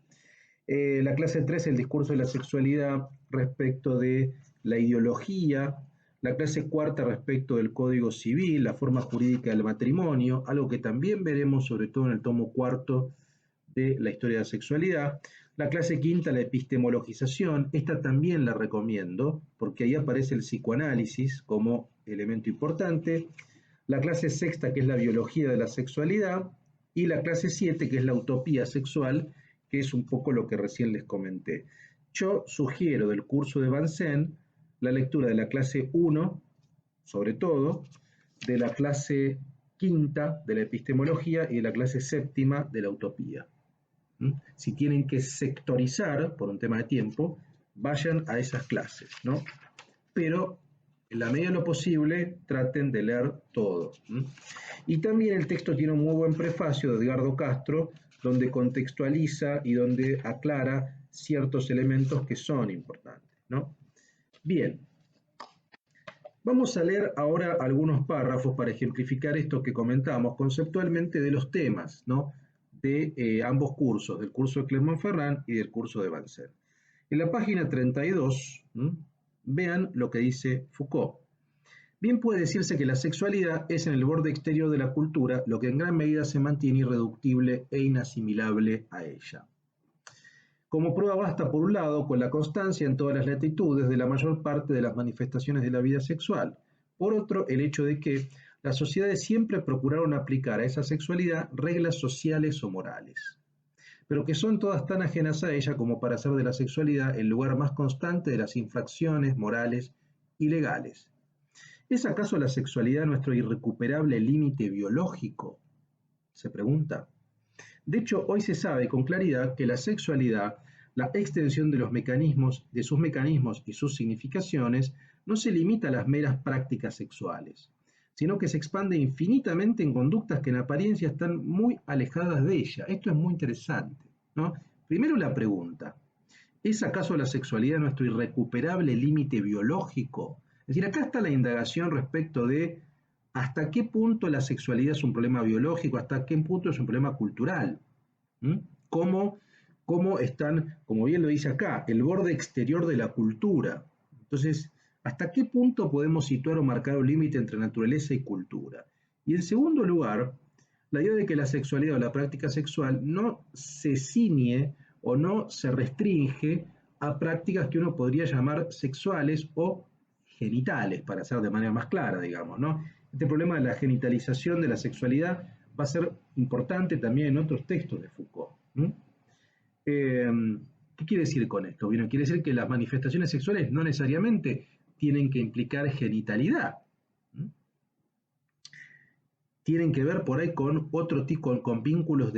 La clase 3, el discurso de la sexualidad respecto de la ideología. La clase 4 respecto del Código Civil, la forma jurídica del matrimonio, algo que también veremos sobre todo en el tomo 4 de la historia de la sexualidad. La clase 5, la epistemologización, esta también la recomiendo, porque ahí aparece el psicoanálisis como elemento importante. La clase 6, que es la biología de la sexualidad, y la clase 7, que es la utopía sexual, que es un poco lo que recién les comenté. Yo sugiero del curso de Vincennes la lectura de la clase 1, sobre todo, de la clase 5 de la epistemología y de la clase 7 de la utopía. Si tienen que sectorizar por un tema de tiempo, vayan a esas clases, ¿no? Pero en la medida de lo posible traten de leer todo. Y también el texto tiene un muy buen prefacio de Edgardo Castro, donde contextualiza y donde aclara ciertos elementos que son importantes, ¿no? Bien, vamos a leer ahora algunos párrafos para ejemplificar esto que comentamos conceptualmente de los temas, ¿no? De ambos cursos, del curso de Clermont-Ferrand y del curso de Vincennes. En la página 32, vean lo que dice Foucault. Bien puede decirse que la sexualidad es en el borde exterior de la cultura lo que en gran medida se mantiene irreductible e inasimilable a ella. Como prueba basta, por un lado, con la constancia en todas las latitudes de la mayor parte de las manifestaciones de la vida sexual. Por otro, el hecho de que las sociedades siempre procuraron aplicar a esa sexualidad reglas sociales o morales, pero que son todas tan ajenas a ella como para hacer de la sexualidad el lugar más constante de las infracciones morales y legales. ¿Es acaso la sexualidad nuestro irrecuperable límite biológico?, se pregunta. De hecho, hoy se sabe con claridad que la sexualidad, la extensión de los mecanismos, de sus mecanismos y sus significaciones, no se limita a las meras prácticas sexuales, sino que se expande infinitamente en conductas que en apariencia están muy alejadas de ella. Esto es muy interesante, ¿no? Primero la pregunta, ¿es acaso la sexualidad nuestro irrecuperable límite biológico? Es decir, acá está la indagación respecto de hasta qué punto la sexualidad es un problema biológico, hasta qué punto es un problema cultural. ¿Cómo están, como bien lo dice acá, el borde exterior de la cultura? Entonces, ¿hasta qué punto podemos situar o marcar un límite entre naturaleza y cultura? Y en segundo lugar, la idea de que la sexualidad o la práctica sexual no se ciñe o no se restringe a prácticas que uno podría llamar sexuales o genitales, para hacer de manera más clara, digamos, ¿no? Este problema de la genitalización de la sexualidad va a ser importante también en otros textos de Foucault. ¿Qué quiere decir con esto? Bueno, quiere decir que las manifestaciones sexuales no necesariamente tienen que implicar genitalidad. Tienen que ver por ahí con otro tipo, con vínculos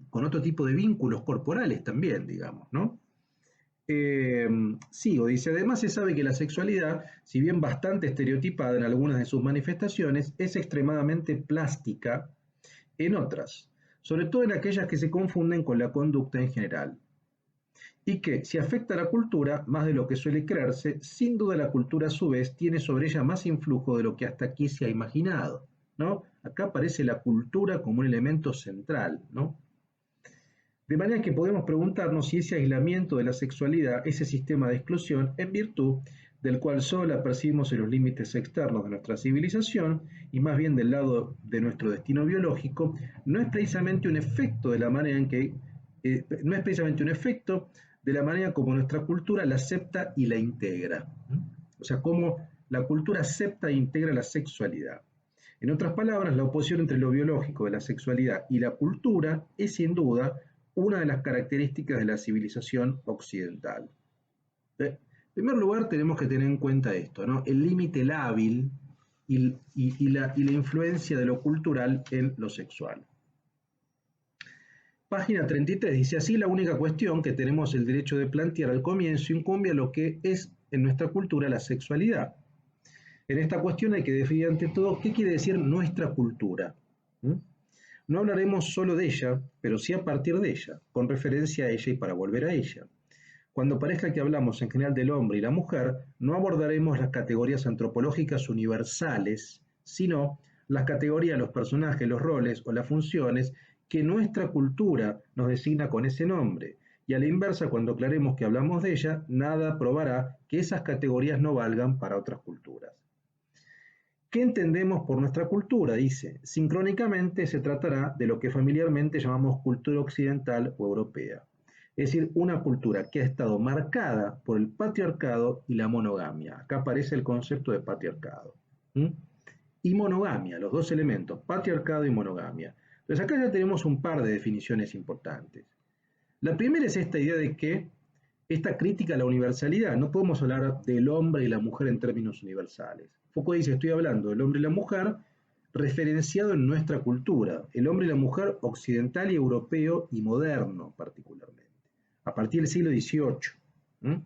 con otro tipo de vínculos corporales también, digamos, ¿no? Sigo, dice, además se sabe que la sexualidad, si bien bastante estereotipada en algunas de sus manifestaciones, es extremadamente plástica en otras, sobre todo en aquellas que se confunden con la conducta en general. Y que, si afecta a la cultura, más de lo que suele creerse, sin duda la cultura a su vez tiene sobre ella más influjo de lo que hasta aquí se ha imaginado, ¿no? Acá aparece la cultura como un elemento central, ¿no? De manera que podemos preguntarnos si ese aislamiento de la sexualidad, ese sistema de exclusión, en virtud del cual solo la percibimos en los límites externos de nuestra civilización, y más bien del lado de nuestro destino biológico, no es precisamente un efecto de la manera en que, no es precisamente un efecto de la manera como nuestra cultura la acepta y la integra. O sea, cómo la cultura acepta e integra la sexualidad. En otras palabras, la oposición entre lo biológico de la sexualidad y la cultura es sin duda una de las características de la civilización occidental. En primer lugar, tenemos que tener en cuenta esto, ¿no? El límite lábil y la influencia de lo cultural en lo sexual. Página 33 dice así: la única cuestión que tenemos el derecho de plantear al comienzo incumbe a lo que es en nuestra cultura la sexualidad. En esta cuestión hay que definir ante todo qué quiere decir nuestra cultura. No hablaremos solo de ella, pero sí a partir de ella, con referencia a ella y para volver a ella. Cuando parezca que hablamos en general del hombre y la mujer, no abordaremos las categorías antropológicas universales, sino las categorías, los personajes, los roles o las funciones que nuestra cultura nos designa con ese nombre. Y a la inversa, cuando aclaremos que hablamos de ella, nada probará que esas categorías no valgan para otras culturas. ¿Qué entendemos por nuestra cultura? Dice, sincrónicamente se tratará de lo que familiarmente llamamos cultura occidental o europea. Es decir, una cultura que ha estado marcada por el patriarcado y la monogamia. Acá aparece el concepto de patriarcado. Y monogamia, los dos elementos, patriarcado y monogamia. Entonces acá ya tenemos un par de definiciones importantes. La primera es esta idea de que esta crítica a la universalidad, no podemos hablar del hombre y la mujer en términos universales. Foucault dice, estoy hablando del hombre y la mujer referenciado en nuestra cultura, el hombre y la mujer occidental y europeo y moderno particularmente, a partir del siglo XVIII.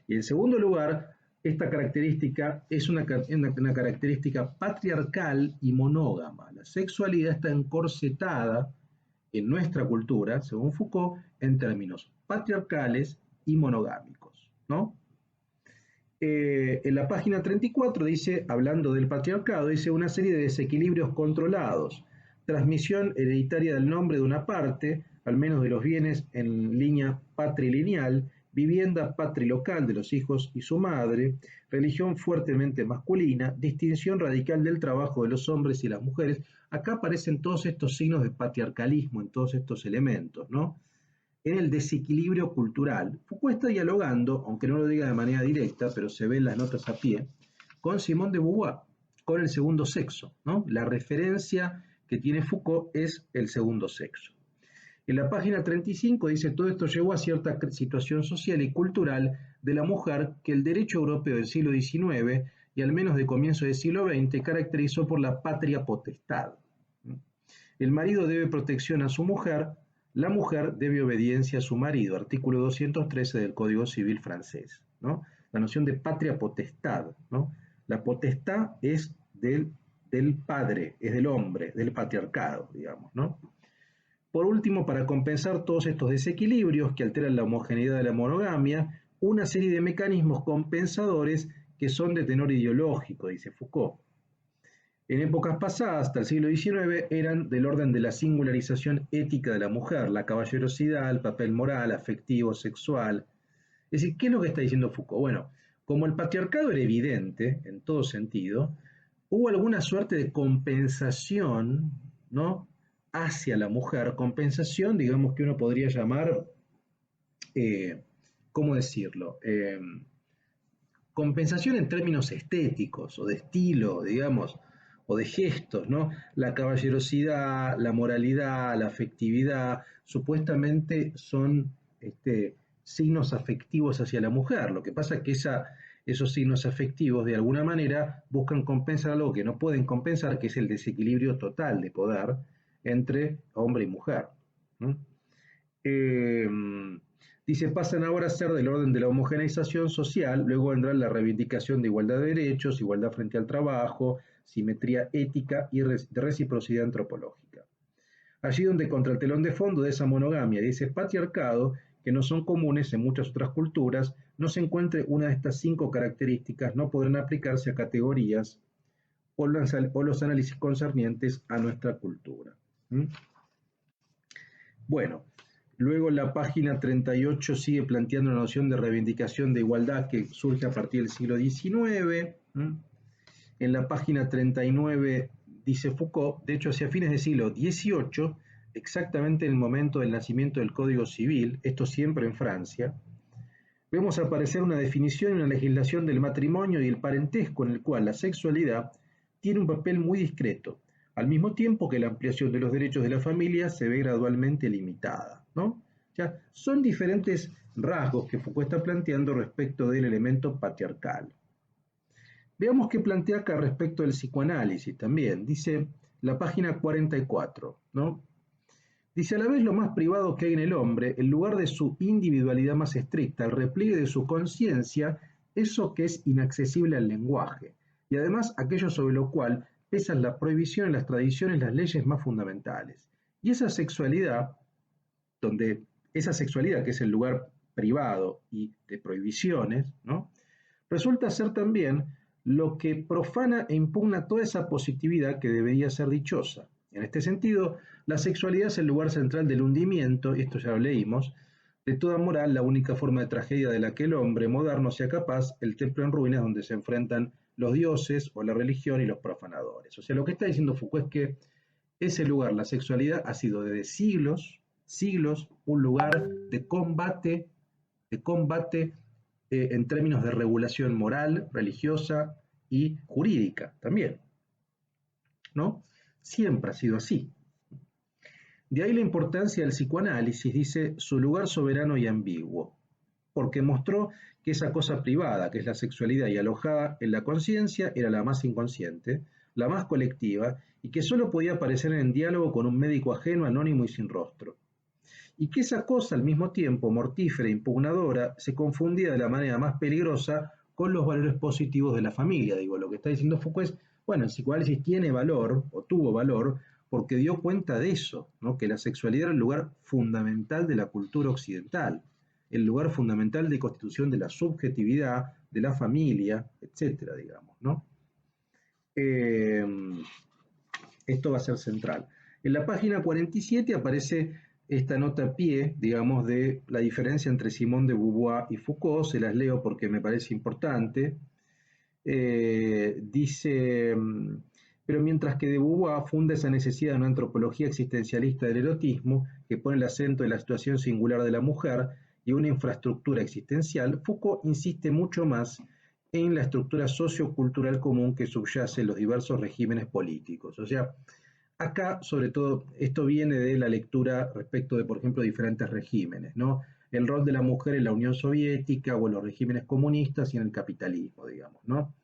Y en segundo lugar, esta característica es una característica patriarcal y monógama. La sexualidad está encorsetada en nuestra cultura, según Foucault, en términos patriarcales y monogámicos, ¿no? En la página 34 dice, hablando del patriarcado, dice una serie de desequilibrios controlados, transmisión hereditaria del nombre de una parte, al menos de los bienes en línea patrilineal, vivienda patrilocal de los hijos y su madre, religión fuertemente masculina, distinción radical del trabajo de los hombres y las mujeres. Acá aparecen todos estos signos de patriarcalismo en todos estos elementos, ¿no? En el desequilibrio cultural. Foucault está dialogando, aunque no lo diga de manera directa, pero se ve en las notas a pie, con Simone de Beauvoir, con el segundo sexo, ¿no? La referencia que tiene Foucault es el segundo sexo. En la página 35 dice, todo esto llevó a cierta situación social y cultural de la mujer que el derecho europeo del siglo XIX y al menos de comienzo del siglo XX caracterizó por la patria potestad. El marido debe protección a su mujer, la mujer debe obediencia a su marido, artículo 213 del Código Civil francés, ¿no? La noción de patria potestad, ¿no? La potestad es del padre, es del hombre, del patriarcado, digamos, ¿no? Por último, para compensar todos estos desequilibrios que alteran la homogeneidad de la monogamia, una serie de mecanismos compensadores que son de tenor ideológico, dice Foucault. En épocas pasadas, hasta el siglo XIX, eran del orden de la singularización ética de la mujer, la caballerosidad, el papel moral, afectivo, sexual. Es decir, ¿qué es lo que está diciendo Foucault? Bueno, como el patriarcado era evidente, en todo sentido, hubo alguna suerte de compensación, ¿no?, hacia la mujer, compensación, digamos, que uno podría llamar, ¿cómo decirlo? Compensación en términos estéticos o de estilo, digamos, o de gestos, ¿no? La caballerosidad, la moralidad, la afectividad, supuestamente son signos afectivos hacia la mujer. Lo que pasa es que esos signos afectivos de alguna manera buscan compensar algo que no pueden compensar, que es el desequilibrio total de poder entre hombre y mujer. Dice, pasan ahora a ser del orden de la homogeneización social, luego vendrá la reivindicación de igualdad de derechos, igualdad frente al trabajo, simetría ética y de reciprocidad antropológica. Allí donde contra el telón de fondo de esa monogamia y de ese patriarcado, que no son comunes en muchas otras culturas, no se encuentre una de estas 5 características, no podrán aplicarse a categorías o los análisis concernientes a nuestra cultura. Bueno, luego en la página 38 sigue planteando la noción de reivindicación de igualdad que surge a partir del siglo XIX. En la página 39 dice Foucault, de hecho hacia fines del siglo XVIII exactamente en el momento del nacimiento del Código Civil, esto siempre en Francia, vemos aparecer una definición y una legislación del matrimonio y el parentesco en el cual la sexualidad tiene un papel muy discreto, al mismo tiempo que la ampliación de los derechos de la familia se ve gradualmente limitada, ¿no? O sea, son diferentes rasgos que Foucault está planteando respecto del elemento patriarcal. Veamos qué plantea acá respecto del psicoanálisis también. Dice la página 44, ¿no? Dice, a la vez lo más privado que hay en el hombre, el lugar de su individualidad más estricta, el repliegue de su conciencia, eso que es inaccesible al lenguaje, y además aquello sobre lo cual pesan la prohibición, las tradiciones, las leyes más fundamentales. Y esa sexualidad que es el lugar privado y de prohibiciones, ¿no? Resulta ser también lo que profana e impugna toda esa positividad que debería ser dichosa. En este sentido, la sexualidad es el lugar central del hundimiento, y esto ya lo leímos, de toda moral, la única forma de tragedia de la que el hombre moderno sea capaz, el templo en ruinas donde se enfrentan los dioses o la religión y los profanadores. O sea, lo que está diciendo Foucault es que ese lugar, la sexualidad, ha sido desde siglos, un lugar de combate en términos de regulación moral, religiosa y jurídica también, ¿no? Siempre ha sido así. De ahí la importancia del psicoanálisis, dice, su lugar soberano y ambiguo, porque mostró que esa cosa privada, que es la sexualidad y alojada en la conciencia, era la más inconsciente, la más colectiva, y que solo podía aparecer en diálogo con un médico ajeno, anónimo y sin rostro. Y que esa cosa, al mismo tiempo mortífera e impugnadora, se confundía de la manera más peligrosa con los valores positivos de la familia. Digo, lo que está diciendo Foucault es, bueno, el psicoanálisis tiene valor, o tuvo valor, porque dio cuenta de eso, ¿no? Que la sexualidad era el lugar fundamental de la cultura occidental, el lugar fundamental de constitución de la subjetividad, de la familia, etcétera, digamos, ¿no? Eh, Esto va a ser central. En la página 47 aparece esta nota a pie, digamos, de la diferencia entre Simone de Beauvoir y Foucault, se las leo porque me parece importante. Dice, pero mientras que de Beauvoir funda esa necesidad de una antropología existencialista del erotismo, que pone el acento en la situación singular de la mujer y una infraestructura existencial, Foucault insiste mucho más en la estructura sociocultural común que subyace en los diversos regímenes políticos. O sea, acá, sobre todo, esto viene de la lectura respecto de, por ejemplo, diferentes regímenes, ¿no? El rol de la mujer en la Unión Soviética o en los regímenes comunistas y en el capitalismo, digamos, ¿no?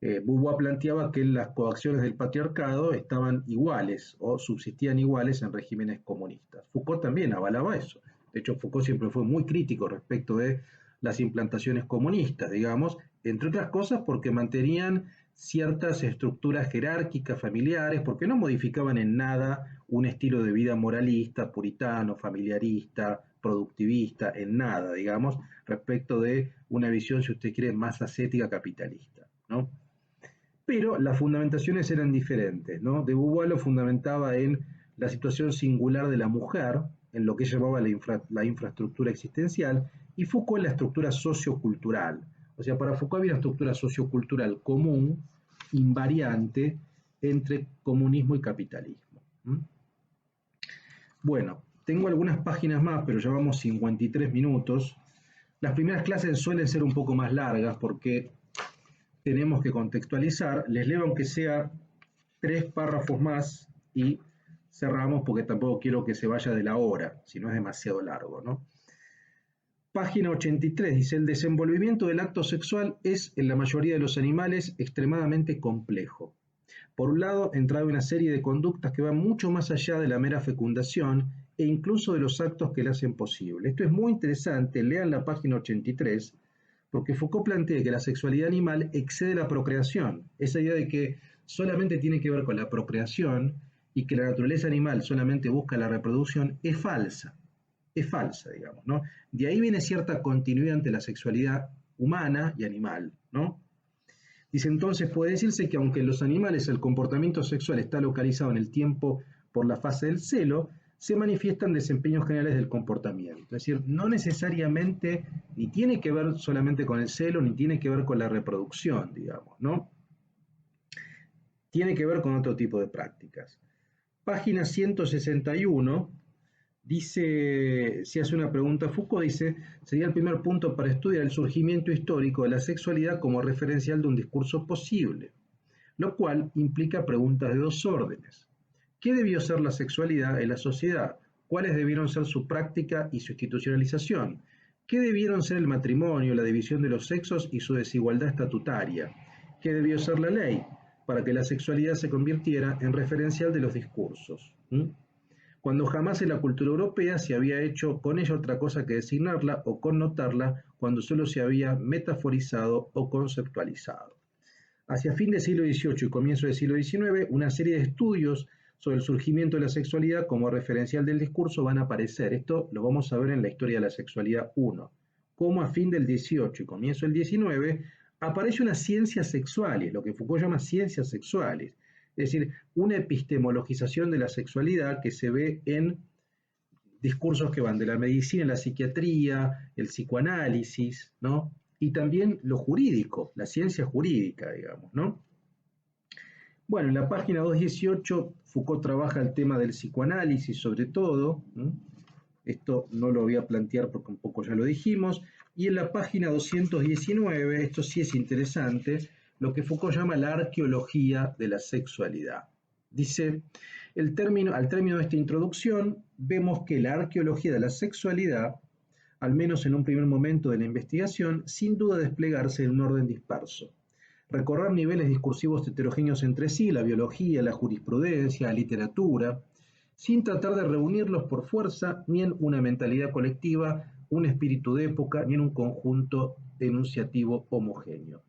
Beauvoir planteaba que las coacciones del patriarcado estaban iguales o subsistían iguales en regímenes comunistas. Foucault también avalaba eso. De hecho, Foucault siempre fue muy crítico respecto de las implantaciones comunistas, digamos, entre otras cosas porque mantenían ciertas estructuras jerárquicas familiares, porque no modificaban en nada un estilo de vida moralista, puritano, familiarista, productivista, en nada, digamos, respecto de una visión, si usted quiere, más ascética capitalista, ¿no? Pero las fundamentaciones eran diferentes, ¿no? De Beauvoir lo fundamentaba en la situación singular de la mujer, en lo que llamaba la infraestructura existencial, y Foucault en la estructura sociocultural. O sea, para Foucault había una estructura sociocultural común, invariante, entre comunismo y capitalismo. Bueno, tengo algunas páginas más, pero ya vamos 53 minutos. Las primeras clases suelen ser un poco más largas porque tenemos que contextualizar. Les leo aunque sea 3 párrafos más y cerramos porque tampoco quiero que se vaya de la hora, si no es demasiado largo, ¿no? Página 83 dice, el desenvolvimiento del acto sexual es en la mayoría de los animales extremadamente complejo. Por un lado, entrae una serie de conductas que van mucho más allá de la mera fecundación e incluso de los actos que la hacen posible. Esto es muy interesante, lean la página 83, porque Foucault plantea que la sexualidad animal excede la procreación. Esa idea de que solamente tiene que ver con la procreación y que la naturaleza animal solamente busca la reproducción es falsa, digamos, ¿no? De ahí viene cierta continuidad entre la sexualidad humana y animal, ¿no? Dice entonces, puede decirse que aunque en los animales el comportamiento sexual está localizado en el tiempo por la fase del celo, se manifiestan desempeños generales del comportamiento. Es decir, no necesariamente ni tiene que ver solamente con el celo, ni tiene que ver con la reproducción, digamos, ¿no? Tiene que ver con otro tipo de prácticas. Página 161, dice, si hace una pregunta Foucault, dice, sería el primer punto para estudiar el surgimiento histórico de la sexualidad como referencial de un discurso posible, lo cual implica preguntas de dos órdenes. ¿Qué debió ser la sexualidad en la sociedad? ¿Cuáles debieron ser su práctica y su institucionalización? ¿Qué debieron ser el matrimonio, la división de los sexos y su desigualdad estatutaria? ¿Qué debió ser la ley para que la sexualidad se convirtiera en referencial de los discursos? Cuando jamás en la cultura europea se había hecho con ella otra cosa que designarla o connotarla, cuando solo se había metaforizado o conceptualizado. Hacia fin del siglo XVIII y comienzo del siglo XIX, una serie de estudios sobre el surgimiento de la sexualidad como referencial del discurso van a aparecer. Esto lo vamos a ver en la historia de la sexualidad 1. Como a fin del XVIII y comienzo del XIX aparece una ciencia sexuales, lo que Foucault llama ciencias sexuales. Es decir, una epistemologización de la sexualidad que se ve en discursos que van de la medicina, la psiquiatría, el psicoanálisis, ¿no? Y también lo jurídico, la ciencia jurídica, digamos, ¿no? Bueno, en la página 218 Foucault trabaja el tema del psicoanálisis sobre todo, ¿no? Esto no lo voy a plantear porque un poco ya lo dijimos, y en la página 219, esto sí es interesante, lo que Foucault llama la arqueología de la sexualidad. Dice, al término de esta introducción, vemos que la arqueología de la sexualidad, al menos en un primer momento de la investigación, sin duda desplegarse en un orden disperso. Recorrer niveles discursivos heterogéneos entre sí, la biología, la jurisprudencia, la literatura, sin tratar de reunirlos por fuerza, ni en una mentalidad colectiva, un espíritu de época, ni en un conjunto enunciativo homogéneo.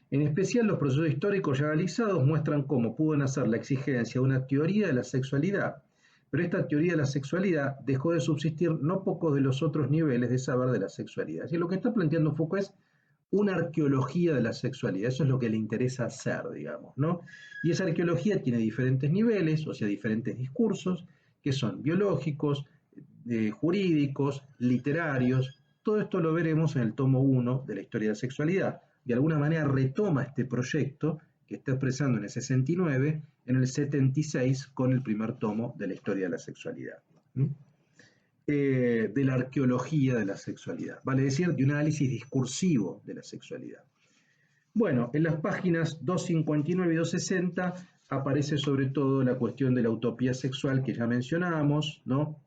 En especial, los procesos históricos ya analizados muestran cómo pudo nacer la exigencia de una teoría de la sexualidad, pero esta teoría de la sexualidad dejó de subsistir no pocos de los otros niveles de saber de la sexualidad. Y lo que está planteando Foucault es una arqueología de la sexualidad, eso es lo que le interesa hacer, digamos, ¿no? Y esa arqueología tiene diferentes niveles, o sea, diferentes discursos, que son biológicos, jurídicos, literarios. Todo esto lo veremos en el tomo 1 de la historia de la sexualidad. De alguna manera retoma este proyecto que está expresando en el 69, en el 76 con el primer tomo de la historia de la sexualidad. De la arqueología de la sexualidad, vale decir, de un análisis discursivo de la sexualidad. Bueno, en las páginas 259 y 260 aparece sobre todo la cuestión de la utopía sexual que ya mencionábamos, ¿no?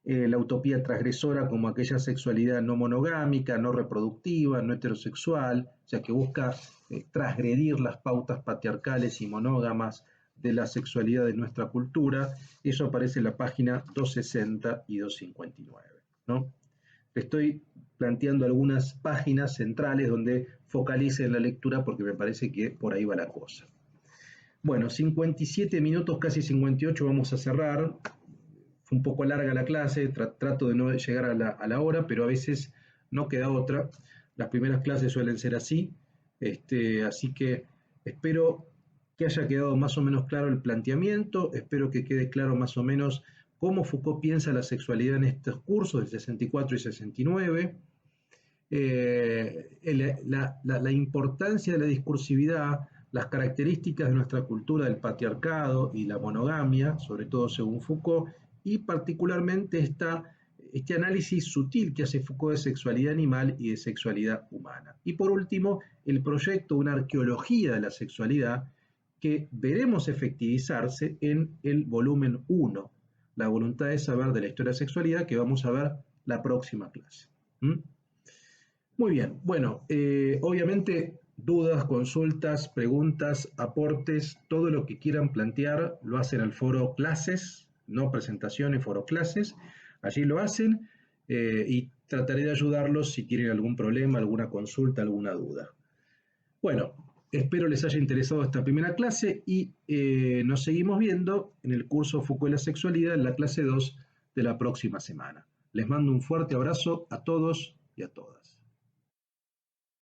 La utopía transgresora como aquella sexualidad no monogámica, no reproductiva, no heterosexual, o sea, que busca transgredir las pautas patriarcales y monógamas de la sexualidad de nuestra cultura. Eso aparece en la página 260 y 259, ¿no? Estoy planteando algunas páginas centrales donde focalicen la lectura porque me parece que por ahí va la cosa. Bueno, 57 minutos, casi 58, vamos a cerrar. Fue un poco larga la clase, trato de no llegar a la hora, pero a veces no queda otra. Las primeras clases suelen ser así, así que espero que haya quedado más o menos claro el planteamiento, espero que quede claro más o menos cómo Foucault piensa la sexualidad en estos cursos del 64 y 69, la importancia de la discursividad, las características de nuestra cultura del patriarcado y la monogamia, sobre todo según Foucault, y particularmente este análisis sutil que hace Foucault de sexualidad animal y de sexualidad humana. Y por último, el proyecto, una arqueología de la sexualidad, que veremos efectivizarse en el volumen 1, la voluntad de saber de la historia de la sexualidad, que vamos a ver la próxima clase. Muy bien, bueno, obviamente dudas, consultas, preguntas, aportes, todo lo que quieran plantear lo hacen al foro clases, no presentaciones, foro clases, allí lo hacen y trataré de ayudarlos si tienen algún problema, alguna consulta, alguna duda. Bueno, espero les haya interesado esta primera clase y nos seguimos viendo en el curso Foucault y la sexualidad en la clase 2 de la próxima semana. Les mando un fuerte abrazo a todos y a todas.